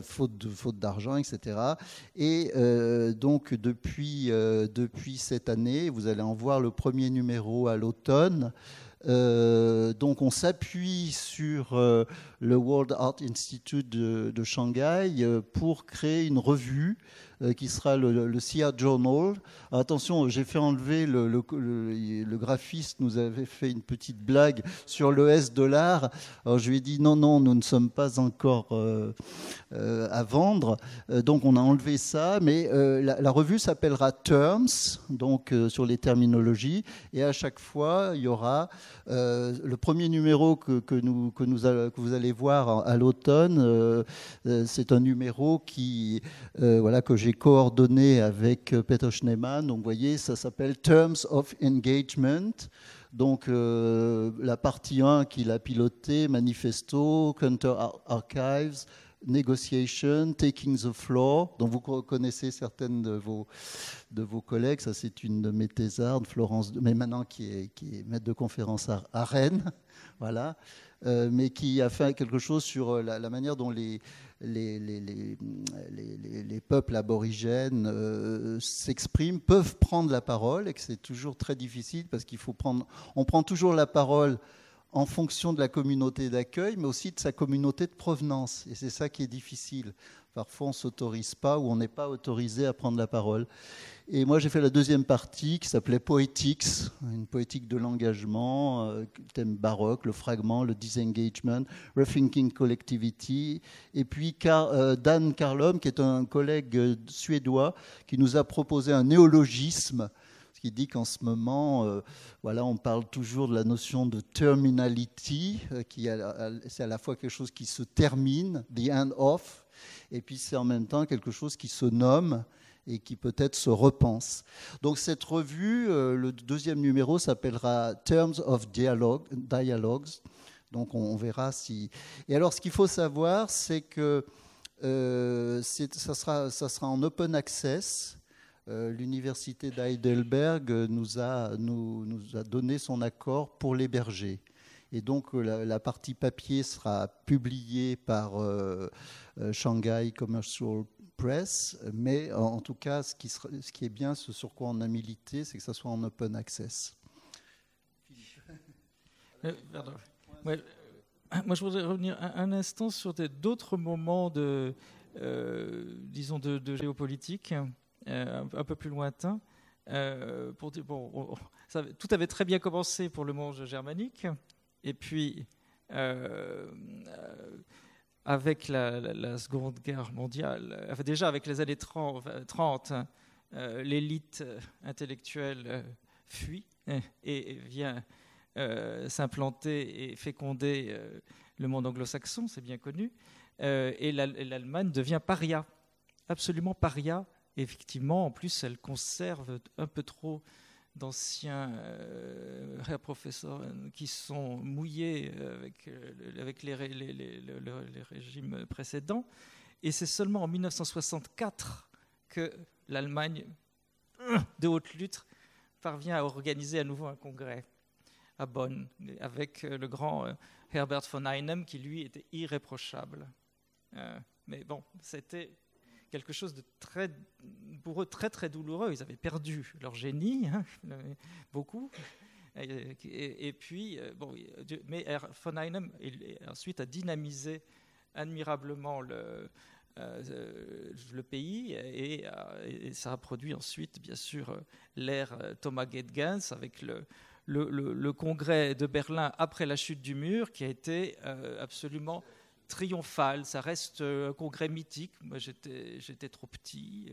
faute d'argent, etc. Et donc depuis cette année, vous allez en voir le premier numéro à l'automne. Donc on s'appuie sur le World Art Institute de Shanghai pour créer une revue qui sera le SIA Journal. Alors attention, j'ai fait enlever le graphiste nous avait fait une petite blague sur le S de l'art. Alors je lui ai dit non, nous ne sommes pas encore à vendre. Donc on a enlevé ça, mais la revue s'appellera Terms, donc sur les terminologies, et à chaque fois il y aura le premier numéro que vous allez voir à l'automne. C'est un numéro que j'ai coordonné avec Peter Schneemann. Donc vous voyez, ça s'appelle Terms of Engagement. Donc la partie 1 qu'il a pilotée, Manifesto, Counter Archives, Negotiation, Taking the Floor, dont vous connaissez certaines de vos collègues. Ça, c'est une de mes thésardes, Florence, mais maintenant qui est maître de conférence à Rennes, voilà, mais qui a fait quelque chose sur la manière dont les peuples aborigènes s'expriment, peuvent prendre la parole, et que c'est toujours très difficile parce on prend toujours la parole en fonction de la communauté d'accueil, mais aussi de sa communauté de provenance. Et c'est ça qui est difficile. Parfois, on ne s'autorise pas ou on n'est pas autorisé à prendre la parole. Et moi, j'ai fait la deuxième partie qui s'appelait Poetics, une poétique de l'engagement, thème baroque, le fragment, le disengagement, Rethinking Collectivity. Et puis Dan Carlom, qui est un collègue suédois, qui nous a proposé un néologisme, qui dit qu'en ce moment, on parle toujours de la notion de terminality, c'est à la fois quelque chose qui se termine, the end of, et puis c'est en même temps quelque chose qui se nomme et qui peut-être se repense. Donc cette revue, le deuxième numéro s'appellera Terms of Dialogues. Donc on verra si... Et alors ce qu'il faut savoir, c'est que ça sera en open access. L'université d'Heidelberg nous a donné son accord pour l'héberger. Et donc la partie papier sera publiée par Shanghai Commercial Press, mais en tout cas, ce qui est bien, ce sur quoi on a milité, c'est que ça soit en open access. Moi, je voudrais revenir un instant sur d'autres moments de géopolitique. Un peu plus lointain, pour dire, tout avait très bien commencé pour le monde germanique, et puis avec la Seconde Guerre mondiale, déjà avec les années 30, l'élite intellectuelle fuit et vient s'implanter et féconder le monde anglo-saxon, c'est bien connu, et l'Allemagne devient paria, absolument paria. Effectivement, en plus, elle conserve un peu trop d'anciens professeurs qui sont mouillés avec les régimes précédents. Et c'est seulement en 1964 que l'Allemagne, de haute lutte, parvient à organiser à nouveau un congrès à Bonn, avec le grand Herbert von Einem, qui lui était irréprochable. Mais bon, c'était quelque chose de pour eux très très douloureux. Ils avaient perdu leur génie, beaucoup. Et puis, mais von Einem ensuite a dynamisé admirablement le pays et ça a produit ensuite, bien sûr, l'ère Thomas Gettgens avec le congrès de Berlin après la chute du mur qui a été absolument triomphal. Ça reste un congrès mythique. Moi, j'étais trop petit.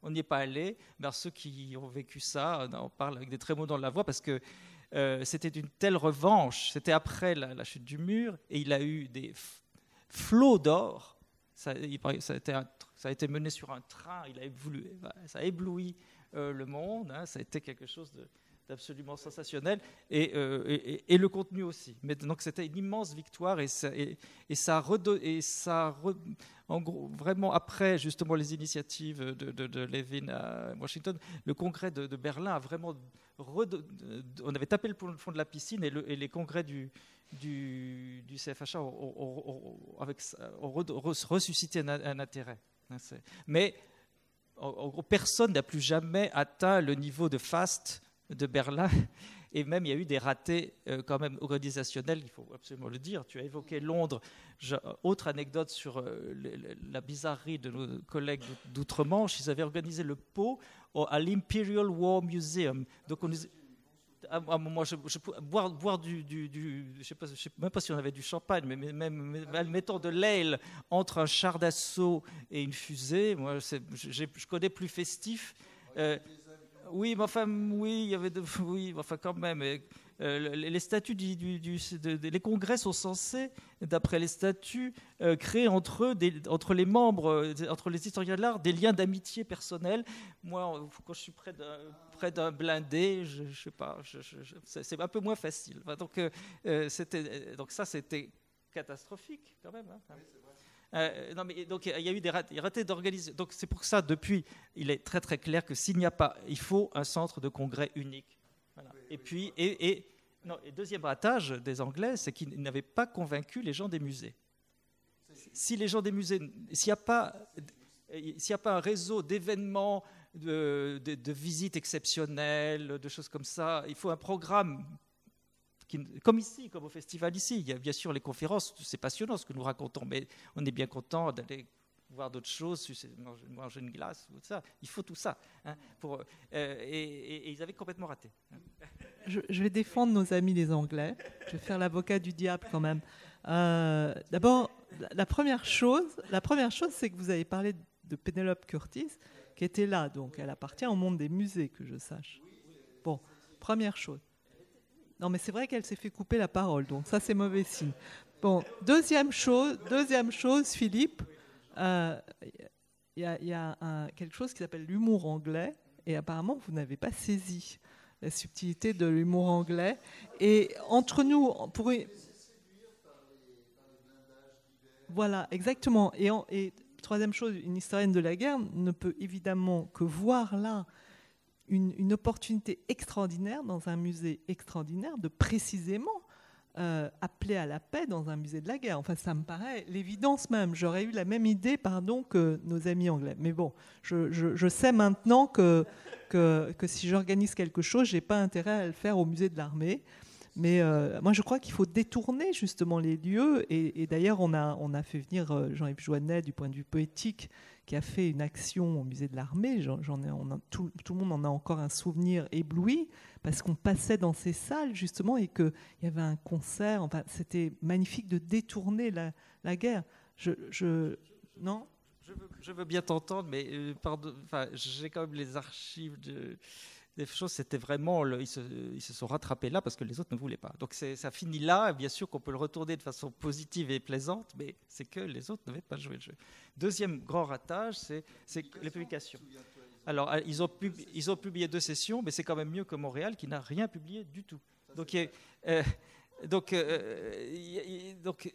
On n'y est pas allé. Mais ceux qui ont vécu ça, on parle avec des trémolos dans la voix parce que c'était une telle revanche. C'était après la chute du mur et il a eu des flots d'or. Ça a été mené sur un train. Ça a ébloui le monde. Ça a été quelque chose d'absolument sensationnel et le contenu aussi. Mais donc c'était une immense victoire en gros, vraiment après justement les initiatives de Levin à Washington, le congrès de Berlin a vraiment on avait tapé le fond de la piscine et les congrès du CFHA ont ressuscité un intérêt. Mais en gros, personne n'a plus jamais atteint le niveau de faste de Berlin Et même, il y a eu des ratés quand même organisationnels, il faut absolument le dire. Tu as évoqué Londres. Autre anecdote sur la bizarrerie de nos collègues d'outre-Manche, ils avaient organisé le pot à l'Imperial War Museum. Donc, à un moment, boire je sais même pas si on avait du champagne, mais même mettons de l'ale entre un char d'assaut et une fusée. Moi, je connais plus festif. Oui, mais enfin, oui, il y avait oui, enfin quand même. Les statuts les congrès sont censés, d'après les statuts, créer entre les membres, entre les historiens de l'art, des liens d'amitié personnelle. Moi, quand je suis près d'un blindé, je sais pas, c'est un peu moins facile. Enfin, donc ça, c'était catastrophique quand même. Hein. Oui, c'est vrai. Non, mais donc il y a eu des ratés d'organisation. Donc c'est pour ça, depuis, il est très très clair que s'il n'y a pas, il faut un centre de congrès unique. Voilà. Oui, et puis, deuxième ratage des Anglais, c'est qu'ils n'avaient pas convaincu les gens des musées. Si les gens des musées, s'il n'y a pas un réseau d'événements, de visites exceptionnelles, de choses comme ça, il faut un programme. Comme ici, comme au festival ici, il y a bien sûr les conférences, c'est passionnant ce que nous racontons, mais on est bien content d'aller voir d'autres choses, manger une glace, tout ça. Il faut tout ça. Hein, et ils avaient complètement raté. Je vais défendre nos amis les Anglais. Je vais faire l'avocat du diable quand même. D'abord, la première chose, c'est que vous avez parlé de Penelope Curtis, qui était là, donc elle appartient au monde des musées, que je sache. Bon, première chose. Non, mais c'est vrai qu'elle s'est fait couper la parole, donc ça, c'est mauvais signe. Bon, deuxième chose, Philippe, il y a quelque chose qui s'appelle l'humour anglais, et apparemment, vous n'avez pas saisi la subtilité de l'humour anglais. Et entre nous, voilà, exactement. Et troisième chose, une historienne de la guerre ne peut évidemment que voir là une opportunité extraordinaire dans un musée extraordinaire de précisément appeler à la paix dans un musée de la guerre. Enfin, ça me paraît l'évidence même. J'aurais eu la même idée, que nos amis anglais. Mais bon, je sais maintenant que si j'organise quelque chose, je n'ai pas intérêt à le faire au musée de l'armée. Mais moi, je crois qu'il faut détourner justement les lieux. Et d'ailleurs, on a fait venir Jean-Yves Joannet du point de vue poétique, qui a fait une action au musée de l'armée. Tout le monde en a encore un souvenir ébloui, parce qu'on passait dans ces salles justement et qu'il y avait un concert. Enfin, c'était magnifique de détourner la guerre. Non ? Je veux bien t'entendre, mais j'ai quand même les archives des choses, c'était vraiment, ils se sont rattrapés là parce que les autres ne voulaient pas. Donc ça finit là, bien sûr qu'on peut le retourner de façon positive et plaisante, mais c'est que les autres n'avaient pas joué le jeu. Deuxième grand ratage, c'est les publications. Alors, ils ont publié 2 sessions, mais c'est quand même mieux que Montréal qui n'a rien publié du tout. Donc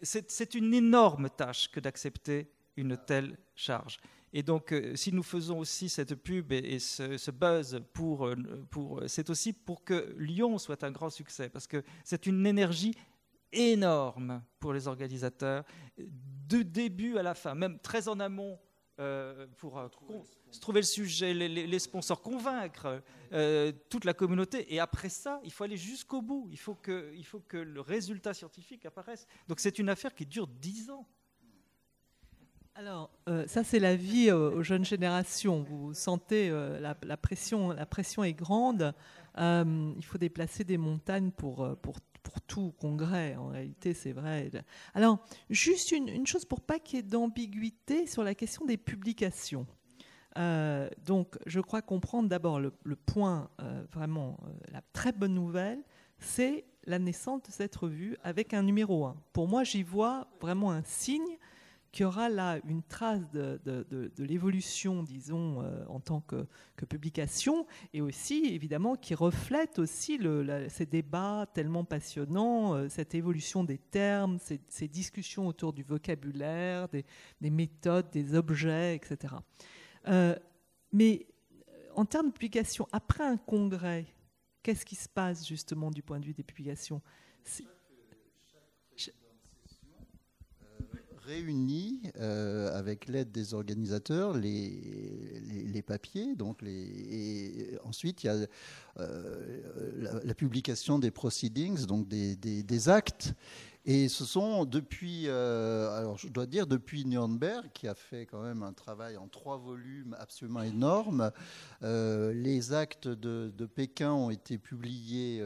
c'est une énorme tâche que d'accepter une telle charge. Et donc, si nous faisons aussi cette pub et ce buzz c'est aussi pour que Lyon soit un grand succès, parce que c'est une énergie énorme pour les organisateurs, de début à la fin, même très en amont, pour trouver le sujet, les sponsors, convaincre toute la communauté. Et après ça, il faut aller jusqu'au bout. Il faut que le résultat scientifique apparaisse. Donc, c'est une affaire qui dure 10 ans. Alors, ça, c'est la vie aux jeunes générations. Vous sentez la pression est grande. Il faut déplacer des montagnes pour tout congrès. En réalité, c'est vrai. Alors, juste une chose pour pas qu'il y ait d'ambiguïté sur la question des publications. Donc, je crois comprendre d'abord le point, vraiment, la très bonne nouvelle, c'est la naissance de cette revue avec un numéro 1. Pour moi, j'y vois vraiment un signe qu'il y aura là une trace de l'évolution, disons, en tant que publication, et aussi, évidemment, qui reflète aussi ces débats tellement passionnants, cette évolution des termes, ces discussions autour du vocabulaire, des méthodes, des objets, etc. Mais en termes de publication, après un congrès, qu'est-ce qui se passe, justement, du point de vue des publications ? Réunis avec l'aide des organisateurs les les papiers. Donc et ensuite, il y a la publication des proceedings, donc des actes. Et ce sont depuis, alors je dois dire, depuis Nuremberg, qui a fait quand même un travail en 3 volumes absolument énorme. Les actes de Pékin ont été publiés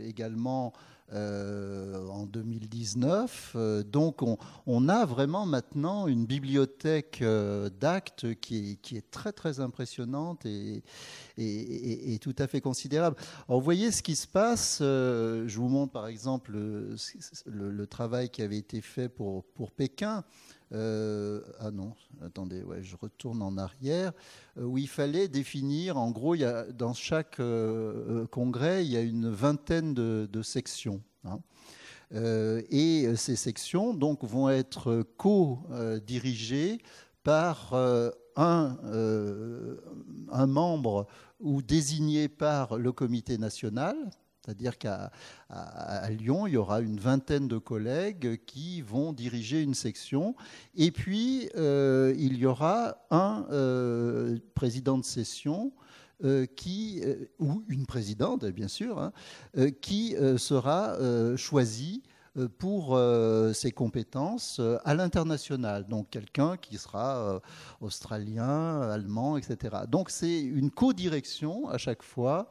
également en 2019. Donc on a vraiment maintenant une bibliothèque d'actes qui est très très impressionnante et tout à fait considérable. Alors vous voyez ce qui se passe, je vous montre par exemple le travail qui avait été fait pour Pékin. Ah non, attendez, ouais, je retourne en arrière, où il fallait définir, en gros, dans chaque congrès, il y a une vingtaine de sections. Hein. Et ces sections donc, vont être co-dirigées par un membre ou désigné par le comité national. C'est-à-dire qu'à Lyon, il y aura une vingtaine de collègues qui vont diriger une section. Et puis, il y aura un président de session ou une présidente, bien sûr, hein, qui sera choisi pour ses compétences à l'international. Donc quelqu'un qui sera australien, allemand, etc. Donc c'est une co-direction à chaque fois.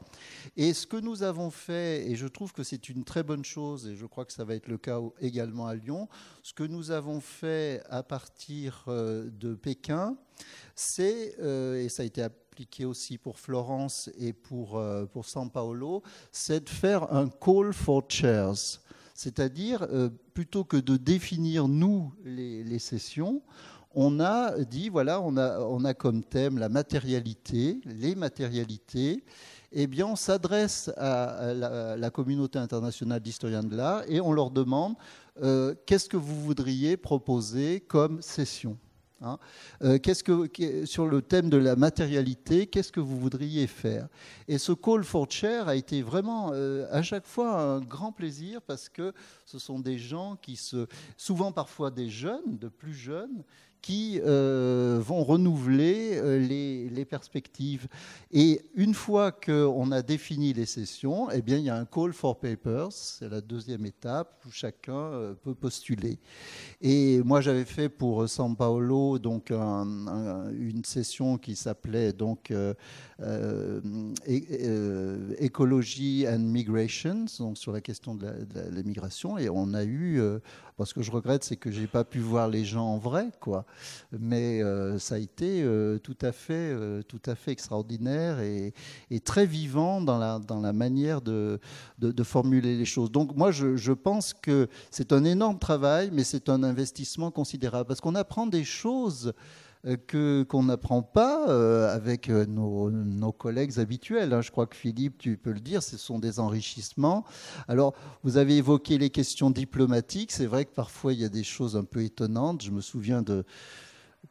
Et ce que nous avons fait, et je trouve que c'est une très bonne chose, et je crois que ça va être le cas également à Lyon, ce que nous avons fait à partir de Pékin, c'est, et ça a été appliqué aussi pour Florence et pour São Paulo, c'est de faire un call for chairs. C'est-à-dire, plutôt que de définir, nous, les sessions, on a dit, voilà, on a comme thème la matérialité, les matérialités. Eh bien, on s'adresse à la communauté internationale d'historiens de l'art et on leur demande qu'est-ce que vous voudriez proposer comme session. Hein, sur le thème de la matérialité, qu'est-ce que vous voudriez faire? Et ce call for chair a été vraiment à chaque fois un grand plaisir parce que ce sont des gens souvent parfois des jeunes, de plus jeunes, qui vont renouveler les perspectives. Et une fois qu'on a défini les sessions, eh bien, il y a un call for papers, c'est la deuxième étape où chacun peut postuler. Et moi, j'avais fait pour São Paulo donc une session qui s'appelait donc Ecology and Migrations, donc sur la question de la migration. Et on a eu, ce que je regrette, c'est que j'ai pas pu voir les gens en vrai, quoi. Mais ça a été tout à fait extraordinaire et très vivant dans la manière de formuler les choses. Donc moi, je pense que c'est un énorme travail, mais c'est un investissement considérable parce qu'on apprend des choses qu'on n'apprend pas avec nos collègues habituels. Hein. Je crois que Philippe, tu peux le dire, ce sont des enrichissements. Alors, vous avez évoqué les questions diplomatiques. C'est vrai que parfois, il y a des choses un peu étonnantes. Je me souviens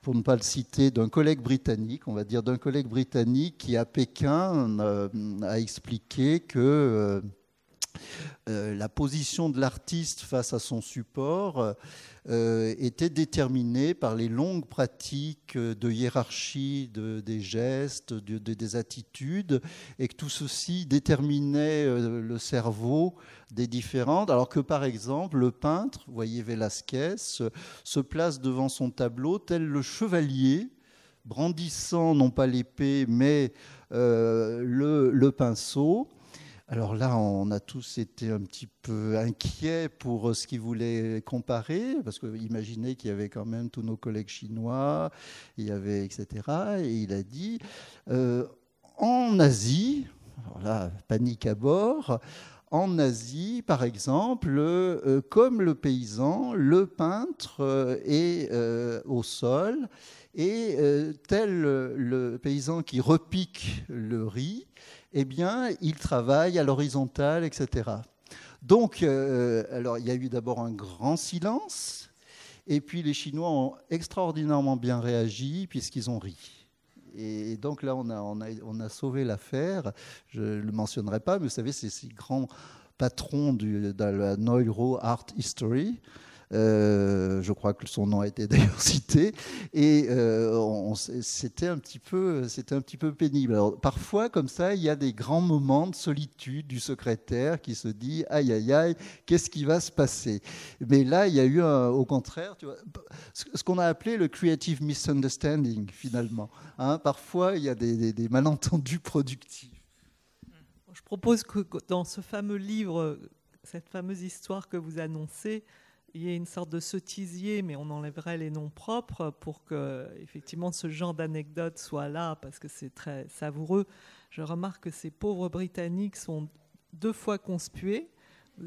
pour ne pas le citer, d'un collègue britannique, qui à Pékin a expliqué que la position de l'artiste face à son support était déterminée par les longues pratiques de hiérarchie des gestes, des attitudes, et que tout ceci déterminait le cerveau des différentes, alors que par exemple le peintre, vous voyez Velázquez, se place devant son tableau tel le chevalier, brandissant non pas l'épée mais le pinceau. Alors là, on a tous été un petit peu inquiets pour ce qu'il voulait comparer, parce que imaginez qu'il y avait quand même tous nos collègues chinois, il y avait etc. Et il a dit, en Asie, alors là, panique à bord, en Asie, par exemple, comme le paysan, le peintre est au sol, et tel le paysan qui repique le riz, eh bien, il travaille à l'horizontale, etc. Donc, alors, il y a eu d'abord un grand silence, et puis les Chinois ont extraordinairement bien réagi, puisqu'ils ont ri. Et donc là, on a sauvé l'affaire. Je ne le mentionnerai pas, mais vous savez, c'est ces grands patrons de la Neuro Art History Je crois que son nom a été d'ailleurs cité. Et c'était un petit peu pénible. Alors, parfois, comme ça, il y a des grands moments de solitude du secrétaire qui se dit « Aïe, aïe, aïe, qu'est-ce qui va se passer ?» Mais là, il y a eu, au contraire, tu vois, ce qu'on a appelé le creative misunderstanding, finalement. Hein, parfois, il y a des malentendus productifs. Je propose que dans ce fameux livre, cette fameuse histoire que vous annoncez, il y ait une sorte de sottisier, mais on enlèverait les noms propres pour que, effectivement, ce genre d'anecdote soit là, parce que c'est très savoureux. Je remarque que ces pauvres Britanniques sont 2 fois conspués.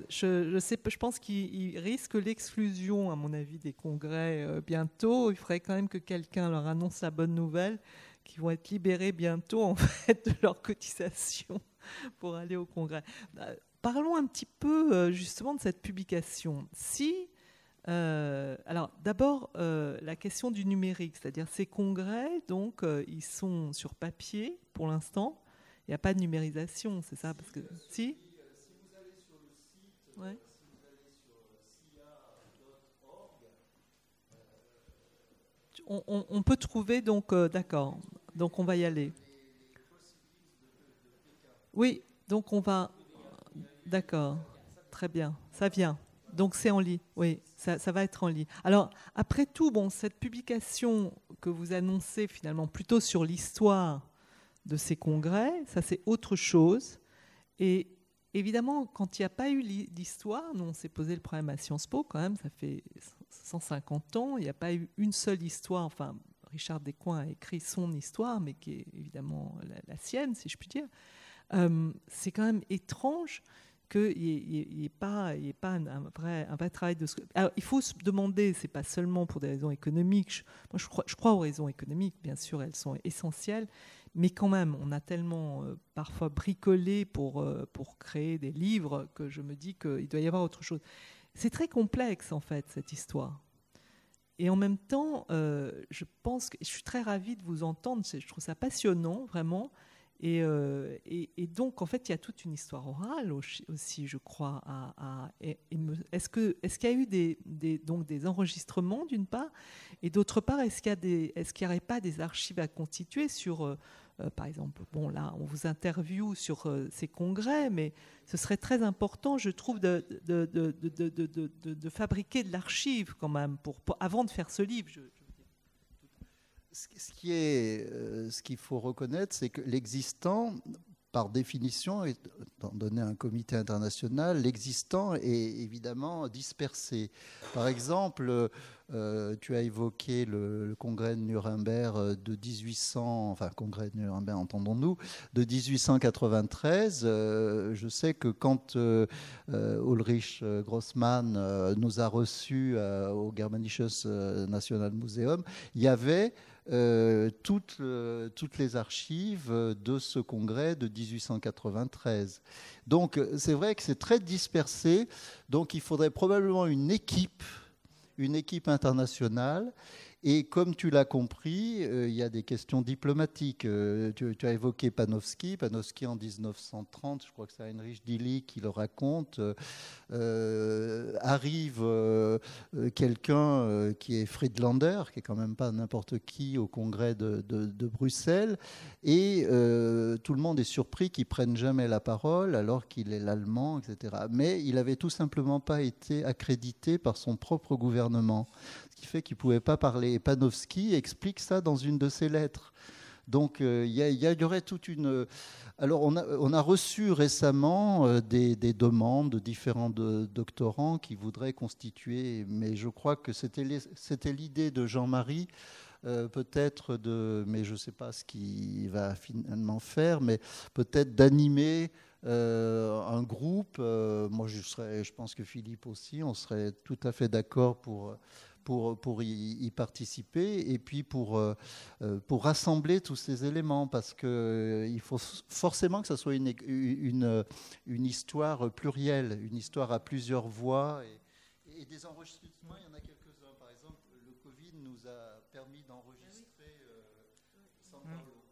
Je pense qu'ils risquent l'exclusion, à mon avis, des congrès bientôt. Il faudrait quand même que quelqu'un leur annonce la bonne nouvelle, qu'ils vont être libérés bientôt, en fait, de leur cotisation pour aller au congrès. Parlons un petit peu, justement, de cette publication. Alors, d'abord, la question du numérique, c'est-à-dire ces congrès, donc, ils sont sur papier pour l'instant. Il n'y a pas de numérisation, c'est ça? Parce que si vous allez sur le site, ouais. Si vous allez sur cia.org, on peut trouver, donc, d'accord. Donc, on va y aller. Oui, donc on va... D'accord, très bien, ça vient. Donc c'est en ligne, oui, ça va être en ligne. Alors, après tout, bon, cette publication que vous annoncez finalement plutôt sur l'histoire de ces congrès, ça c'est autre chose. Et évidemment, quand il n'y a pas eu d'histoire, nous on s'est posé le problème à Sciences Po quand même, ça fait 150 ans, il n'y a pas eu une seule histoire, enfin Richard Descoings a écrit son histoire, mais qui est évidemment la sienne, si je puis dire. C'est quand même étrange qu'il n'y ait pas un vrai travail de... Alors, il faut se demander, ce n'est pas seulement pour des raisons économiques, moi je crois aux raisons économiques, bien sûr, elles sont essentielles, mais quand même, on a tellement parfois bricolé pour créer des livres que je me dis qu'il doit y avoir autre chose. C'est très complexe, en fait, cette histoire. Et en même temps, je suis très ravie de vous entendre, je trouve ça passionnant, vraiment. Et donc, en fait, il y a toute une histoire orale aussi, je crois. Est-ce qu'il y a eu des enregistrements, d'une part, et d'autre part, est-ce qu'il n'y aurait pas des archives à constituer sur, par exemple, bon, là, on vous interviewe sur ces congrès, mais ce serait très important, je trouve, de fabriquer de l'archive, quand même, avant de faire ce livre. Ce qu'il faut reconnaître, c'est que l'existant, par définition, étant donné un comité international, l'existant est évidemment dispersé. Par exemple, tu as évoqué le congrès de Nuremberg de 1800, enfin congrès de Nuremberg, entendons-nous, de 1893. Je sais que quand Ulrich Grossmann nous a reçus au Germanisches Nationalmuseum, il y avait toutes les archives de ce congrès de 1893. Donc c'est vrai que c'est très dispersé, donc il faudrait probablement une équipe internationale. Et comme tu l'as compris, il y a des questions diplomatiques. Tu as évoqué Panofsky en 1930, je crois que c'est Heinrich Dilly qui le raconte, arrive quelqu'un qui est Friedlander, qui est quand même pas n'importe qui au congrès de Bruxelles, et tout le monde est surpris qu'il prenne jamais la parole alors qu'il est l'allemand, etc. Mais il avait tout simplement pas été accrédité par son propre gouvernement, ce qui fait qu'il ne pouvait pas parler. Et Panofsky explique ça dans une de ses lettres. Donc il y aurait toute une... Alors on a reçu récemment des demandes de différents doctorants qui voudraient constituer, mais je crois que c'était l'idée de Jean-Marie, peut-être mais je ne sais pas ce qu'il va finalement faire, mais peut-être d'animer un groupe. Moi je pense que Philippe aussi, on serait tout à fait d'accord pour y participer, et puis pour rassembler tous ces éléments, parce qu'il faut forcément que ça soit une histoire plurielle, une histoire à plusieurs voix, et des enregistrements, il y en a quelques-uns. Par exemple, le Covid nous a permis d'enregistrer São Paulo.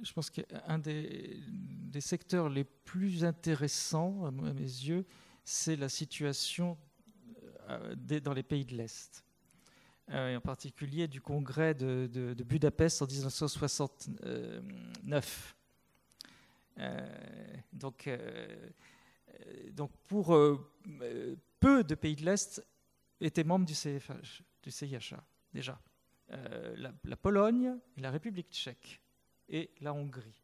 Je pense qu'un des secteurs les plus intéressants, à mes yeux, c'est la situation dans les pays de l'Est, et en particulier du congrès de Budapest en 1969. Donc pour peu de pays de l'Est étaient membres du CIHA déjà. La Pologne, la République tchèque et la Hongrie.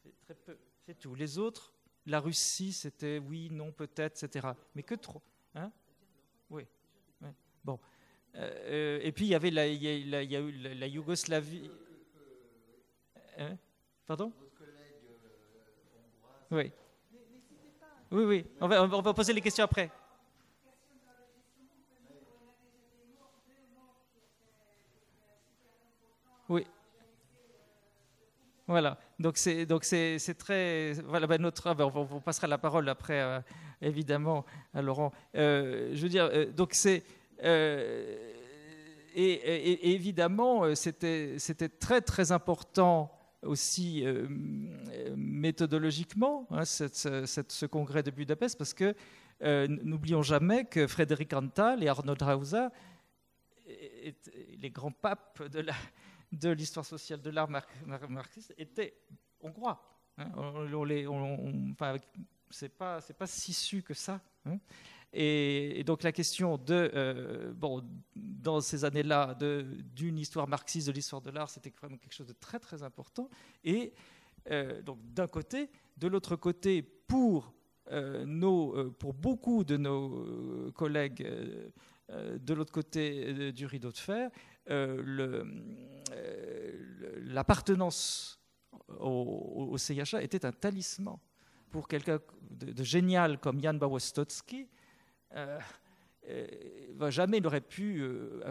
C'est très peu, c'est tout. Les autres, la Russie, c'était oui, non, peut-être, etc. Mais que trop. Hein? Oui. Ouais. Bon. Et puis il y avait il y a eu la Yougoslavie. Hein? Pardon? Oui. Oui, oui. On va poser les questions après. Oui. Voilà. Donc c'est très voilà on passera la parole après évidemment à Laurent. Je veux dire donc c'est et évidemment c'était très très important aussi méthodologiquement ce congrès de Budapest parce que n'oublions jamais que Frédéric Antal et Arnold Hauser les grands papes de l'histoire sociale de l'art marxiste étaient hongrois. Hein. C'est pas si su que ça. Hein. Et donc la question dans ces années-là d'une histoire marxiste de l'histoire de l'art, c'était vraiment quelque chose de très très important. Et donc d'un côté, de l'autre côté, pour beaucoup de nos collègues de l'autre côté du rideau de fer, l'appartenance au CIHA était un talisman pour quelqu'un de génial comme Jan Bałastocki. Jamais il n'aurait pu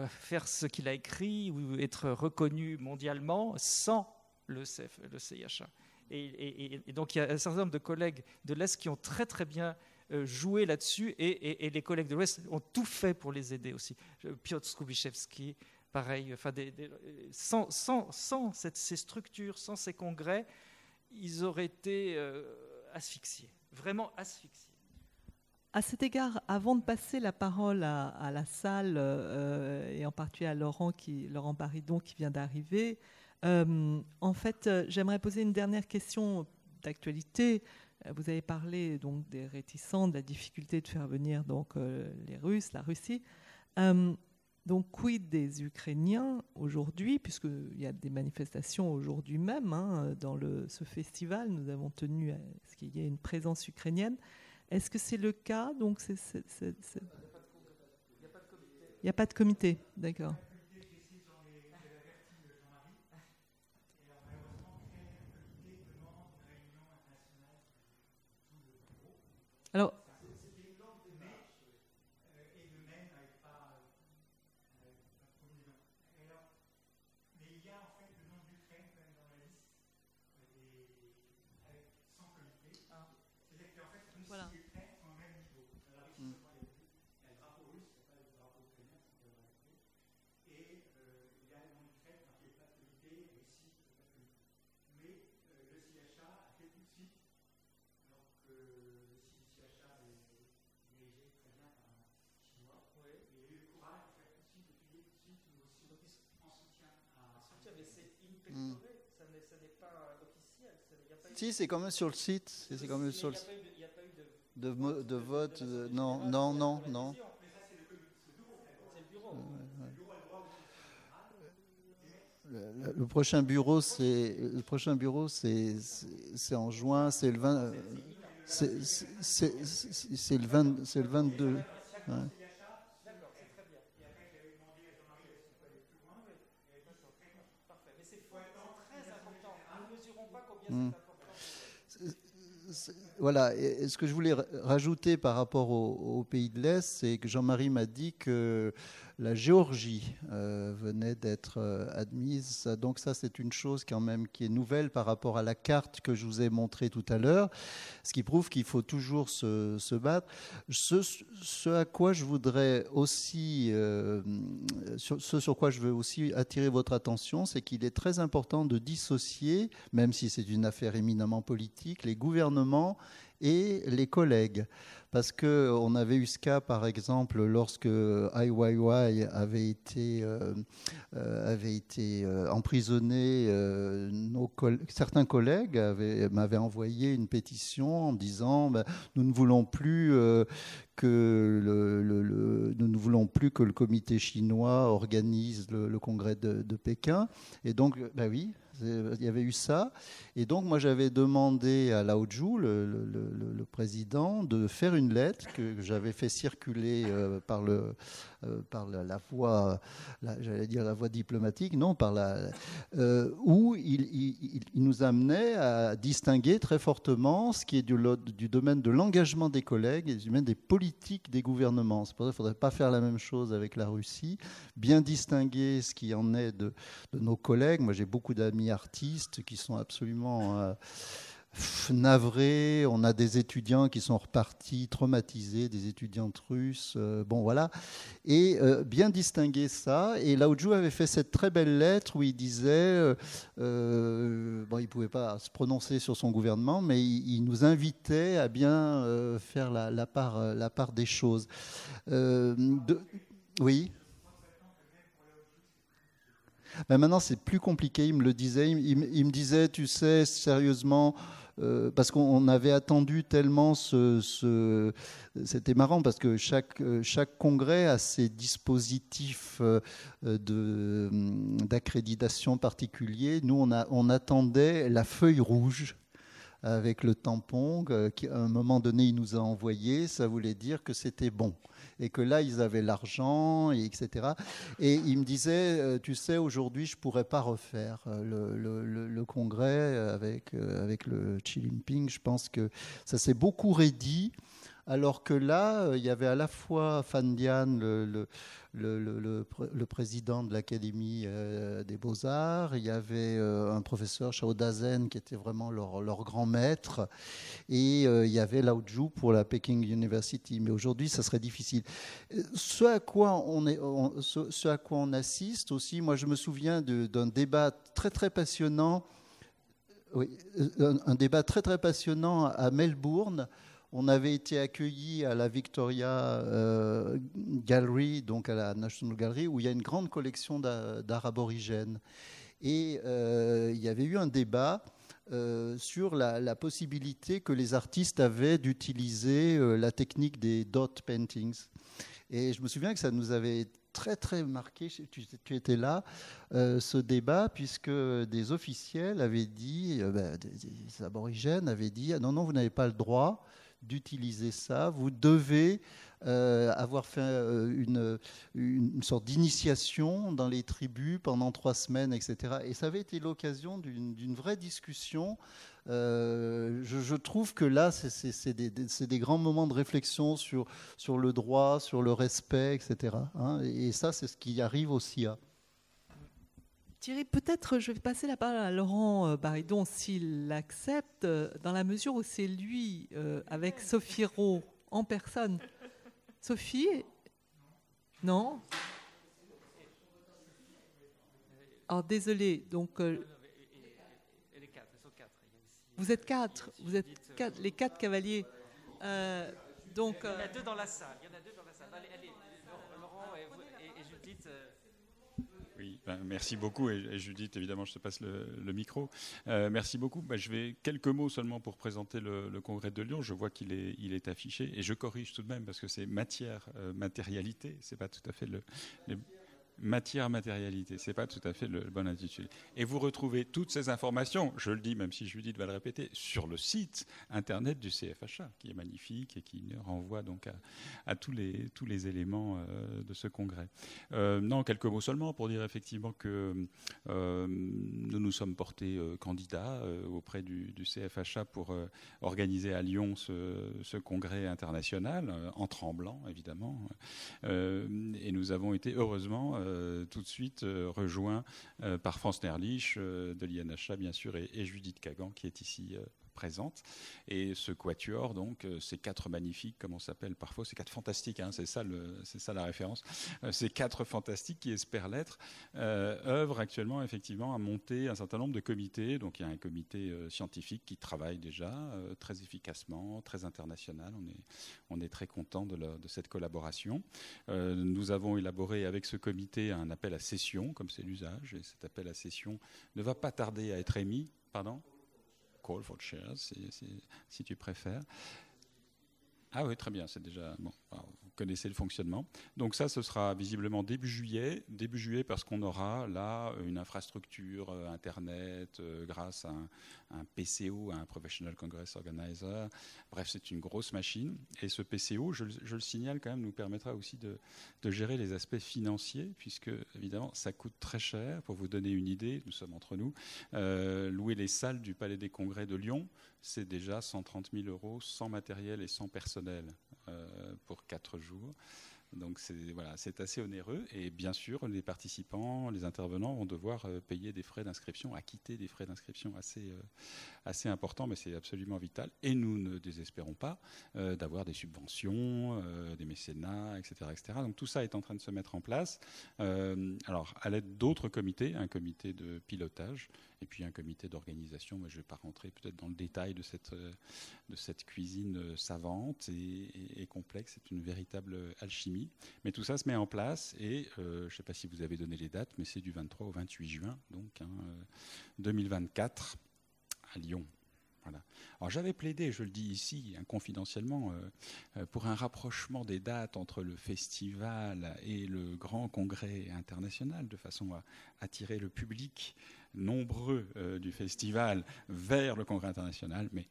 faire ce qu'il a écrit ou être reconnu mondialement sans le CIHA. Et donc il y a un certain nombre de collègues de l'Est qui ont très très bien joué là-dessus et les collègues de l'Ouest ont tout fait pour les aider aussi. Piotr Skubiszewski, pareil, sans ces structures, sans ces congrès, ils auraient été asphyxiés, vraiment asphyxiés. À cet égard, avant de passer la parole à la salle, et en particulier à Laurent Baridon qui vient d'arriver, en fait, j'aimerais poser une dernière question d'actualité. Vous avez parlé donc des réticents, de la difficulté de faire venir donc les Russes, la Russie. Donc, quid des Ukrainiens aujourd'hui, puisqu'il y a des manifestations aujourd'hui même dans ce festival, nous avons tenu à ce qu'il y ait une présence ukrainienne. Est-ce que c'est le cas? Donc, il n'y a pas de comité, d'accord. Alors, voilà. Si, c'est quand même sur le site. C'est quand même sur le site. De vote. Non. Le prochain bureau, c'est en juin. C'est le 20. C'est le 22. Hein. Voilà, et ce que je voulais rajouter par rapport au pays de l'Est, c'est que Jean-Marie m'a dit que la Géorgie venait d'être admise. Donc ça, c'est une chose quand même qui est nouvelle par rapport à la carte que je vous ai montrée tout à l'heure, ce qui prouve qu'il faut toujours se battre. Ce à quoi je voudrais aussi, sur quoi je veux aussi attirer votre attention, c'est qu'il est très important de dissocier, même si c'est une affaire éminemment politique, les gouvernements et les collègues. Parce qu'on avait eu ce cas, par exemple, lorsque IYY avait été emprisonné. Certains collègues m'avaient envoyé une pétition en disant nous ne voulons plus que le comité chinois organise le congrès de Pékin. Et donc, oui, il y avait eu ça. Et donc, moi, j'avais demandé à Lao Zhu, le président, de faire une lettre que j'avais fait circuler par la voie, j'allais dire la voie diplomatique, non, où il nous amenait à distinguer très fortement ce qui est du domaine de l'engagement des collègues et du domaine des politiques des gouvernements. C'est pour ça qu'il ne faudrait pas faire la même chose avec la Russie, bien distinguer ce qui en est de nos collègues. Moi, j'ai beaucoup d'amis artistes qui sont absolument navrés. On a des étudiants qui sont repartis traumatisés, des étudiants russes. Bon, voilà. Et bien distinguer ça. Et Lao Zhu avait fait cette très belle lettre où il disait, il ne pouvait pas se prononcer sur son gouvernement, mais il nous invitait à bien faire la part des choses. Oui. Ben maintenant, c'est plus compliqué. Il me le disait. Il me disait, tu sais, sérieusement, parce qu'on avait attendu tellement c'était marrant parce que chaque congrès a ses dispositifs d'accréditation particuliers. Nous, on attendait la feuille rouge avec le tampon qu'à un moment donné, il nous a envoyé. Ça voulait dire que c'était bon. Et que là, ils avaient l'argent, etc. Et il me disait, tu sais, aujourd'hui, je ne pourrais pas refaire le congrès avec le Xi Jinping. Je pense que ça s'est beaucoup raidi. Alors que là, il y avait à la fois Fan Dian, le président de l'Académie des Beaux-Arts, il y avait un professeur, Shao Dazen, qui était vraiment leur grand maître, et il y avait Lao Zhu pour la Peking University. Mais aujourd'hui, ça serait difficile. Ce à quoi on assiste aussi, moi je me souviens d'un débat très très passionnant, un débat très très passionnant à Melbourne. On avait été accueillis à la Victoria Gallery, donc à la National Gallery, où il y a une grande collection d'art aborigène. Et il y avait eu un débat sur la possibilité que les artistes avaient d'utiliser la technique des dot paintings. Et je me souviens que ça nous avait très très marqué, tu étais là, ce débat, puisque des officiels avaient dit, des aborigènes avaient dit, ah, non, vous n'avez pas le droit d'utiliser ça, vous devez avoir fait une sorte d'initiation dans les tribus pendant 3 semaines, etc. Et ça avait été l'occasion d'une vraie discussion. Je trouve que là, c'est des grands moments de réflexion sur le droit, sur le respect, etc. Hein, et ça, c'est ce qui arrive au CIA. Thierry, peut-être je vais passer la parole à Laurent Baridon s'il l'accepte, dans la mesure où c'est lui, avec Sophie Rowe, en personne. Sophie? Non? Alors, désolé, donc... Vous êtes 4, les 4 cavaliers. Donc, il y en a 2 dans la salle. Allez, Laurent et Judith... Oui, merci beaucoup. Et Judith, évidemment, je te passe le micro. Merci beaucoup. Je vais quelques mots seulement pour présenter le congrès de Lyon. Je vois qu'il est affiché. Et je corrige tout de même parce que c'est matérialité. Ce n'est pas tout à fait matérialité, c'est pas tout à fait le bon intitulé. Et vous retrouvez toutes ces informations, je le dis même si Judith va le répéter, sur le site internet du CFHA, qui est magnifique et qui renvoie donc à tous les éléments de ce congrès. Non, quelques mots seulement pour dire effectivement que nous nous sommes portés candidats auprès du CFHA pour organiser à Lyon ce congrès international, en tremblant évidemment, et nous avons été heureusement tout de suite rejoint par France Nerlich de l'INHA bien sûr et Judith Kagan qui est ici présente. Et ce quatuor, donc, ces 4 magnifiques, comme on s'appelle parfois, ces 4 fantastiques, hein, c'est ça la référence, ces 4 fantastiques qui espèrent l'être, œuvrent actuellement effectivement à monter un certain nombre de comités. Donc il y a un comité scientifique qui travaille déjà très efficacement, très international. On est très content de cette collaboration. Nous avons élaboré avec ce comité un appel à session, comme c'est l'usage, et cet appel à session ne va pas tarder à être émis. Pardon ? Call for shares, si tu préfères. Ah oui, très bien, c'est déjà bon. Alors, vous connaissez le fonctionnement. Donc ça, ce sera visiblement début juillet parce qu'on aura là une infrastructure Internet grâce à un PCO, un Professional Congress Organizer. Bref, c'est une grosse machine. Et ce PCO, je le signale quand même, nous permettra aussi de gérer les aspects financiers, puisque évidemment, ça coûte très cher. Pour vous donner une idée, nous sommes entre nous, louer les salles du Palais des Congrès de Lyon, c'est déjà 130 000 € sans matériel et sans personnel pour 4 jours. Donc c'est assez onéreux. Et bien sûr, les participants, les intervenants vont devoir payer des frais d'inscription, acquitter des frais d'inscription assez importants, mais c'est absolument vital. Et nous ne désespérons pas d'avoir des subventions, des mécénats, etc., etc. Donc tout ça est en train de se mettre en place. Alors, à l'aide d'autres comités, un comité de pilotage, et puis un comité d'organisation. Mais je ne vais pas rentrer peut-être dans le détail de cette cuisine savante et complexe. C'est une véritable alchimie. Mais tout ça se met en place et je ne sais pas si vous avez donné les dates, mais c'est du 23 au 28 juin, donc 2024 à Lyon. Voilà. Alors j'avais plaidé, je le dis ici, confidentiellement, pour un rapprochement des dates entre le festival et le grand congrès international, de façon à attirer le public nombreux du festival vers le congrès international, mais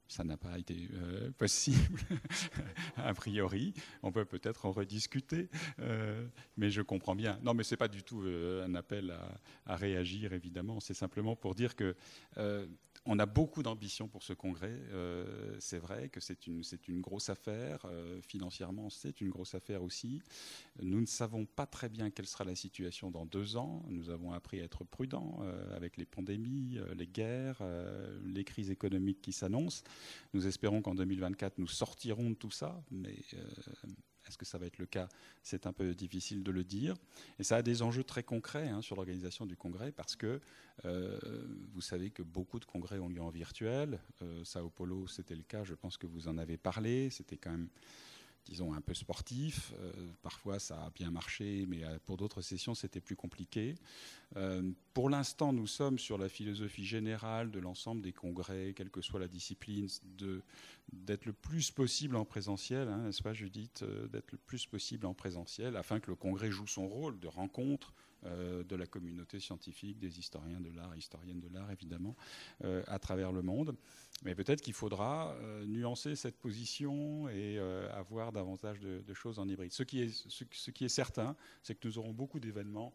ça n'a pas été possible a priori. On peut peut-être en rediscuter, mais je comprends bien. Non, mais c'est pas du tout un appel à réagir, évidemment. C'est simplement pour dire que on a beaucoup d'ambition pour ce congrès. C'est vrai que c'est une grosse affaire. Financièrement, c'est une grosse affaire aussi. Nous ne savons pas très bien quelle sera la situation dans 2 ans. Nous avons appris à être prudents avec les pandémies, les guerres, les crises économiques qui s'annoncent. Nous espérons qu'en 2024, nous sortirons de tout ça, mais est-ce que ça va être le cas ? C'est un peu difficile de le dire. Et ça a des enjeux très concrets sur l'organisation du congrès, parce que vous savez que beaucoup de congrès ont lieu en virtuel. Sao Paulo, c'était le cas, je pense que vous en avez parlé. C'était quand même, disons, un peu sportif. Parfois, ça a bien marché, mais pour d'autres sessions, c'était plus compliqué. Pour l'instant, nous sommes sur la philosophie générale de l'ensemble des congrès, quelle que soit la discipline, d'être le plus possible en présentiel, n'est-ce pas, Judith, d'être le plus possible en présentiel, afin que le congrès joue son rôle de rencontre de la communauté scientifique, des historiens de l'art, historiennes de l'art, évidemment, à travers le monde. Mais peut-être qu'il faudra nuancer cette position et avoir davantage de choses en hybride. Ce qui est certain, c'est que nous aurons beaucoup d'événements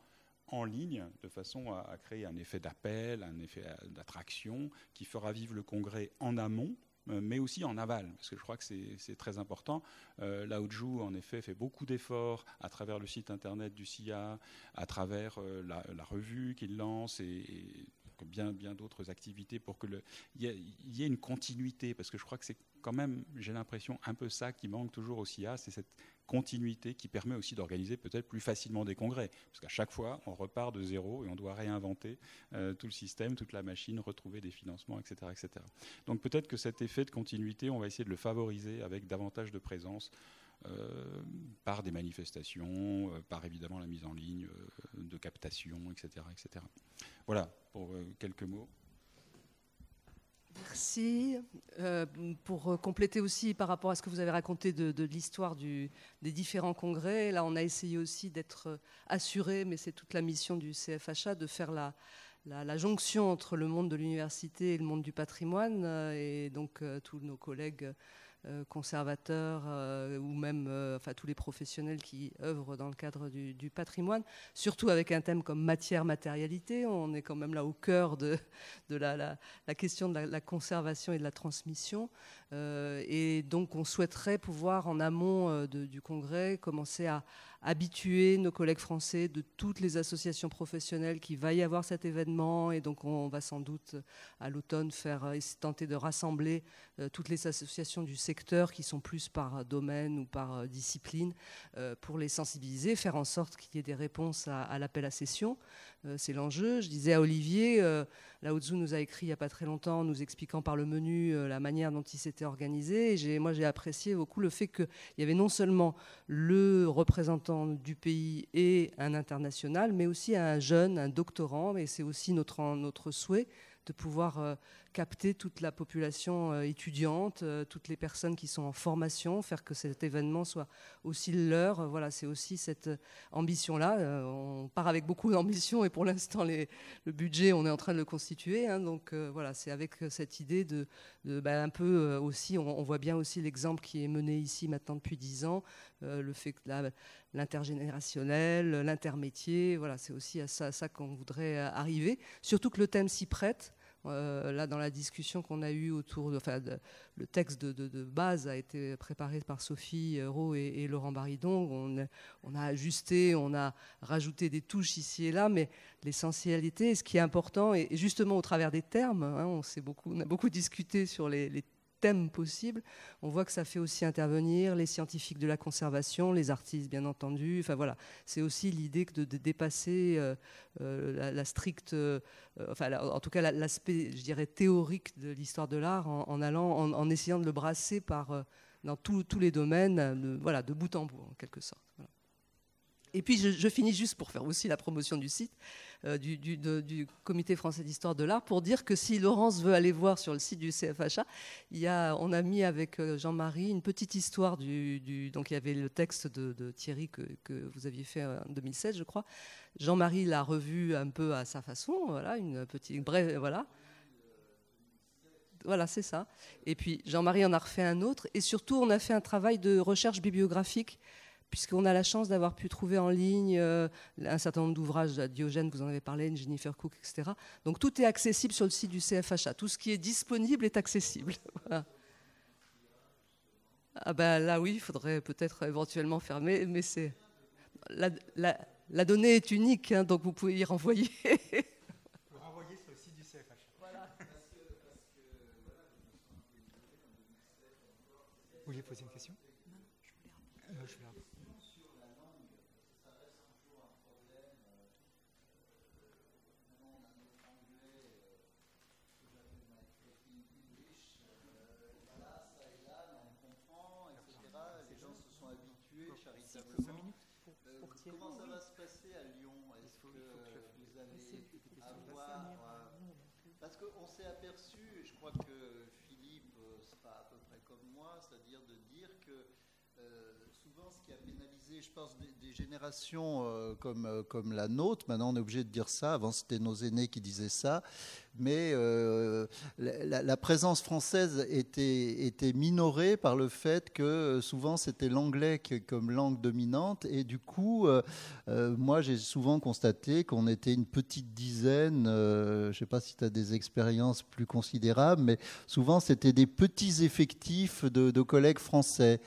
en ligne, de façon à créer un effet d'appel, un effet d'attraction, qui fera vivre le congrès en amont, mais aussi en aval, parce que je crois que c'est très important. Laoju, en effet, fait beaucoup d'efforts à travers le site internet du CIA, à travers la revue qu'il lance et bien d'autres activités pour qu'il y ait une continuité, parce que je crois que c'est quand même, j'ai l'impression, un peu ça qui manque toujours au CIA, c'est cette continuité qui permet aussi d'organiser peut-être plus facilement des congrès, parce qu'à chaque fois, on repart de zéro et on doit réinventer tout le système, toute la machine, retrouver des financements, etc., etc. Donc peut-être que cet effet de continuité, on va essayer de le favoriser avec davantage de présence par des manifestations, par évidemment la mise en ligne de captation, etc., etc. Voilà, pour quelques mots. Merci. Pour compléter aussi par rapport à ce que vous avez raconté de l'histoire des différents congrès, là on a essayé aussi d'être assuré, mais c'est toute la mission du CFHA, de faire la jonction entre le monde de l'université et le monde du patrimoine, et donc tous nos collègues conservateurs ou même tous les professionnels qui œuvrent dans le cadre du patrimoine, surtout avec un thème comme matière-matérialité. On est quand même là au cœur de la question de la conservation et de la transmission. Et donc on souhaiterait pouvoir, en amont du congrès, commencer à habituer nos collègues français de toutes les associations professionnelles qu'il va y avoir cet événement, et donc on va sans doute à l'automne tenter de rassembler toutes les associations du secteur qui sont plus par domaine ou par discipline pour les sensibiliser, faire en sorte qu'il y ait des réponses à l'appel à session. C'est l'enjeu. Je disais à Olivier, Lao Tzu nous a écrit il n'y a pas très longtemps, nous expliquant par le menu la manière dont il s'était organisé. Et moi, j'ai apprécié beaucoup le fait qu'il y avait non seulement le représentant du pays et un international, mais aussi un jeune, un doctorant. Et c'est aussi notre souhait de pouvoir capter toute la population étudiante, toutes les personnes qui sont en formation, faire que cet événement soit aussi leur. Voilà, c'est aussi cette ambition-là. On part avec beaucoup d'ambition et pour l'instant, le budget, on est en train de le constituer. Hein, donc voilà, c'est avec cette idée un peu aussi, on voit bien aussi l'exemple qui est mené ici maintenant depuis 10 ans, le fait que l'intergénérationnel, l'intermétier, voilà, c'est aussi à ça qu'on voudrait arriver. Surtout que le thème s'y prête. Là, dans la discussion qu'on a eue autour, le texte de base a été préparé par Sophie Rowe et Laurent Baridon. On a ajusté, on a rajouté des touches ici et là, mais l'essentialité, ce qui est important, et justement au travers des termes, hein, on a beaucoup discuté sur les thèmes possibles. On voit que ça fait aussi intervenir les scientifiques de la conservation, les artistes bien entendu. Enfin voilà, c'est aussi l'idée de dépasser la stricte, en tout cas l'aspect, je dirais, théorique de l'histoire de l'art en essayant de le brasser dans tous les domaines, de bout en bout en quelque sorte. Voilà. Et puis je finis juste pour faire aussi la promotion du site du Comité français d'histoire de l'art, pour dire que si Laurence veut aller voir sur le site du CFHA, on a mis avec Jean-Marie une petite histoire donc il y avait le texte de Thierry que vous aviez fait en 2016, je crois. Jean-Marie l'a revu un peu à sa façon, voilà, une petite brève, voilà. Voilà, c'est ça. Et puis Jean-Marie en a refait un autre, et surtout on a fait un travail de recherche bibliographique, puisqu'on a la chance d'avoir pu trouver en ligne un certain nombre d'ouvrages, Diogène, vous en avez parlé, Jennifer Cook, etc. Donc tout est accessible sur le site du CFHA. Tout ce qui est disponible est accessible. Voilà. Ah ben là, oui, il faudrait peut-être éventuellement fermer, mais c'est... La donnée est unique, hein, donc vous pouvez y renvoyer. Vous renvoyez sur le site du CFHA. Voilà. Vous vouliez poser une question ? Non, je vais la... Comment ça va se passer à Lyon? Est-ce que vous allez avoir... Parce qu'on s'est aperçu, et je crois que Philippe sera à peu près comme moi, c'est-à-dire de dire que souvent ce qui a pénalisé, je pense, des générations comme la nôtre, maintenant on est obligé de dire ça, avant c'était nos aînés qui disaient ça, mais la présence française était minorée par le fait que souvent c'était l'anglais comme langue dominante, et du coup moi j'ai souvent constaté qu'on était une petite dizaine, je ne sais pas si tu as des expériences plus considérables, mais souvent c'était des petits effectifs de collègues français.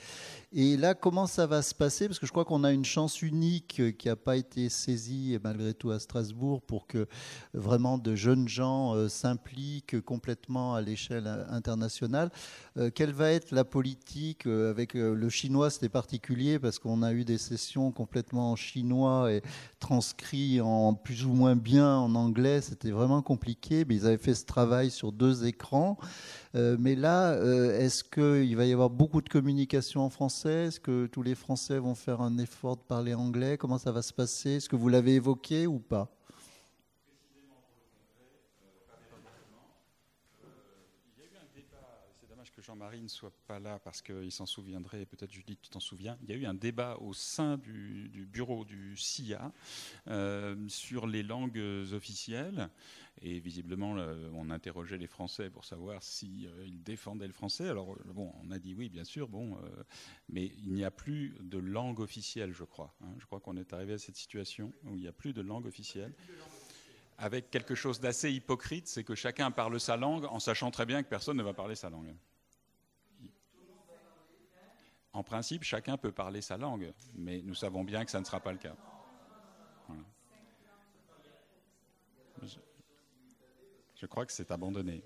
Et là, comment ça va se passer? Parce que je crois qu'on a une chance unique qui n'a pas été saisie malgré tout à Strasbourg pour que vraiment de jeunes gens s'impliquent complètement à l'échelle internationale. Quelle va être la politique avec le chinois? C'était particulier parce qu'on a eu des sessions complètement en chinois et transcrits en plus ou moins bien en anglais. C'était vraiment compliqué, mais ils avaient fait ce travail sur 2 écrans. Mais là, est-ce qu'il va y avoir beaucoup de communication en français? Est-ce que tous les Français vont faire un effort de parler anglais? Comment ça va se passer? Est-ce que vous l'avez évoqué ou pas? Il y a eu un débat, c'est dommage que Jean-Marie ne soit pas là parce qu'il s'en souviendrait, peut-être Judith, tu t'en souviens. Il y a eu un débat au sein du bureau du CIA sur les langues officielles. Et visiblement, on interrogeait les Français pour savoir s'ils défendaient le français. Alors, bon, on a dit oui, bien sûr, mais il n'y a plus de langue officielle, je crois. Je crois qu'on est arrivé à cette situation où il n'y a plus de langue officielle. Avec quelque chose d'assez hypocrite, c'est que chacun parle sa langue en sachant très bien que personne ne va parler sa langue. En principe, chacun peut parler sa langue, mais nous savons bien que ça ne sera pas le cas. Voilà. Je crois que c'est abandonné.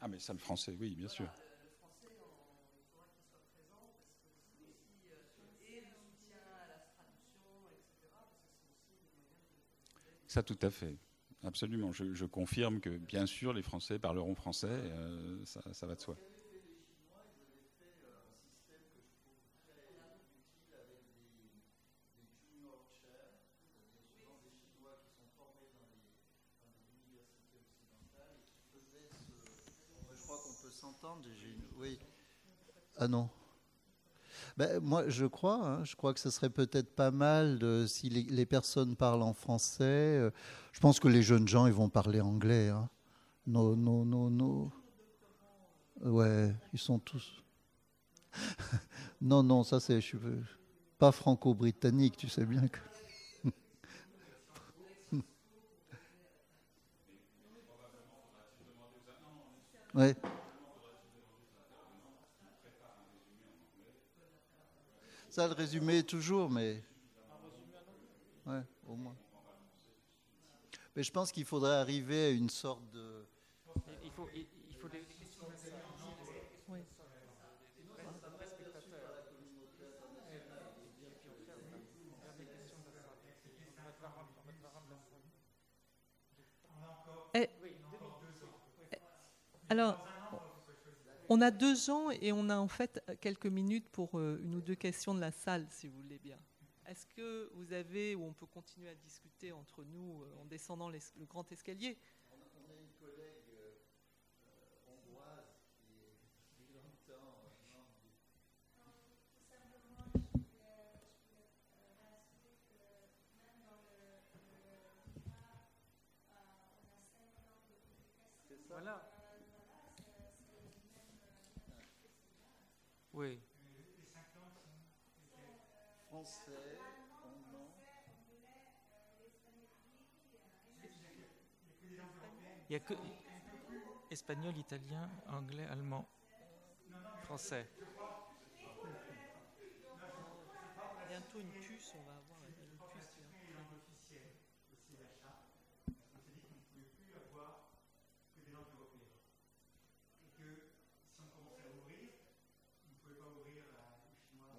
Ah, mais ça, le français, oui, bien sûr. Ça, tout à fait. Absolument. Je confirme que, bien sûr, les Français parleront français. Ça va de soi. Je crois qu'on peut s'entendre. Oui. Ah non. Ben, moi, je crois que ce serait peut-être pas mal si les personnes parlent en français. Je pense que les jeunes gens, ils vont parler anglais. Hein. Non. Ouais, ils sont tous. Non, ça c'est. Je suis pas franco-britannique, tu sais bien que. Ouais. Ça, le résumé toujours, mais... Ouais, au moins. Mais je pense qu'il faudrait arriver à une sorte de... Il faut des... Oui. Alors, on a 2 ans et on a en fait quelques minutes pour une ou deux questions de la salle, si vous voulez bien. Est-ce que vous avez, ou on peut continuer à discuter entre nous en descendant le grand escalier? On a une collègue hongroise qui est depuis longtemps membre du... Voilà. Oui. Français, allemand. Il n'y a que espagnol, italien, anglais, allemand, français. Bientôt une puce, on va avoir une puce.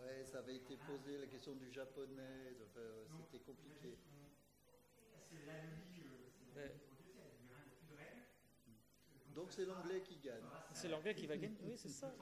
Ouais, ça avait été posé, la question du japonais, c'était compliqué. Donc c'est l'anglais qui gagne. C'est l'anglais qui va gagner. Oui, c'est ça.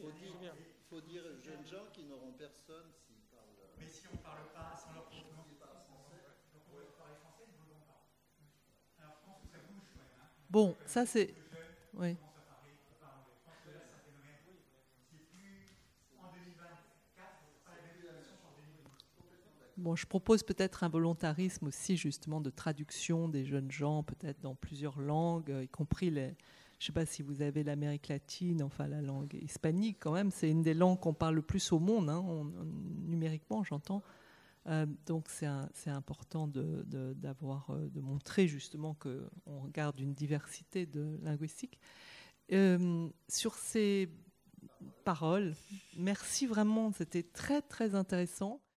Il faut dire aux jeunes gens qui n'auront personne s'ils parlent. Mais si on ne parle pas sans leur complément, donc on va parler français, ils ne voudront pas. Alors je pense que ça bouge quand même. Bon, ça c'est... Oui. Bon, je propose peut-être un volontarisme aussi justement de traduction des jeunes gens, peut-être dans plusieurs langues, y compris les... Je ne sais pas si vous avez l'Amérique latine, enfin la langue hispanique quand même, c'est une des langues qu'on parle le plus au monde, hein, numériquement j'entends. Donc c'est important de montrer justement qu'on garde une diversité linguistique. Sur ces paroles, merci vraiment, c'était très très intéressant.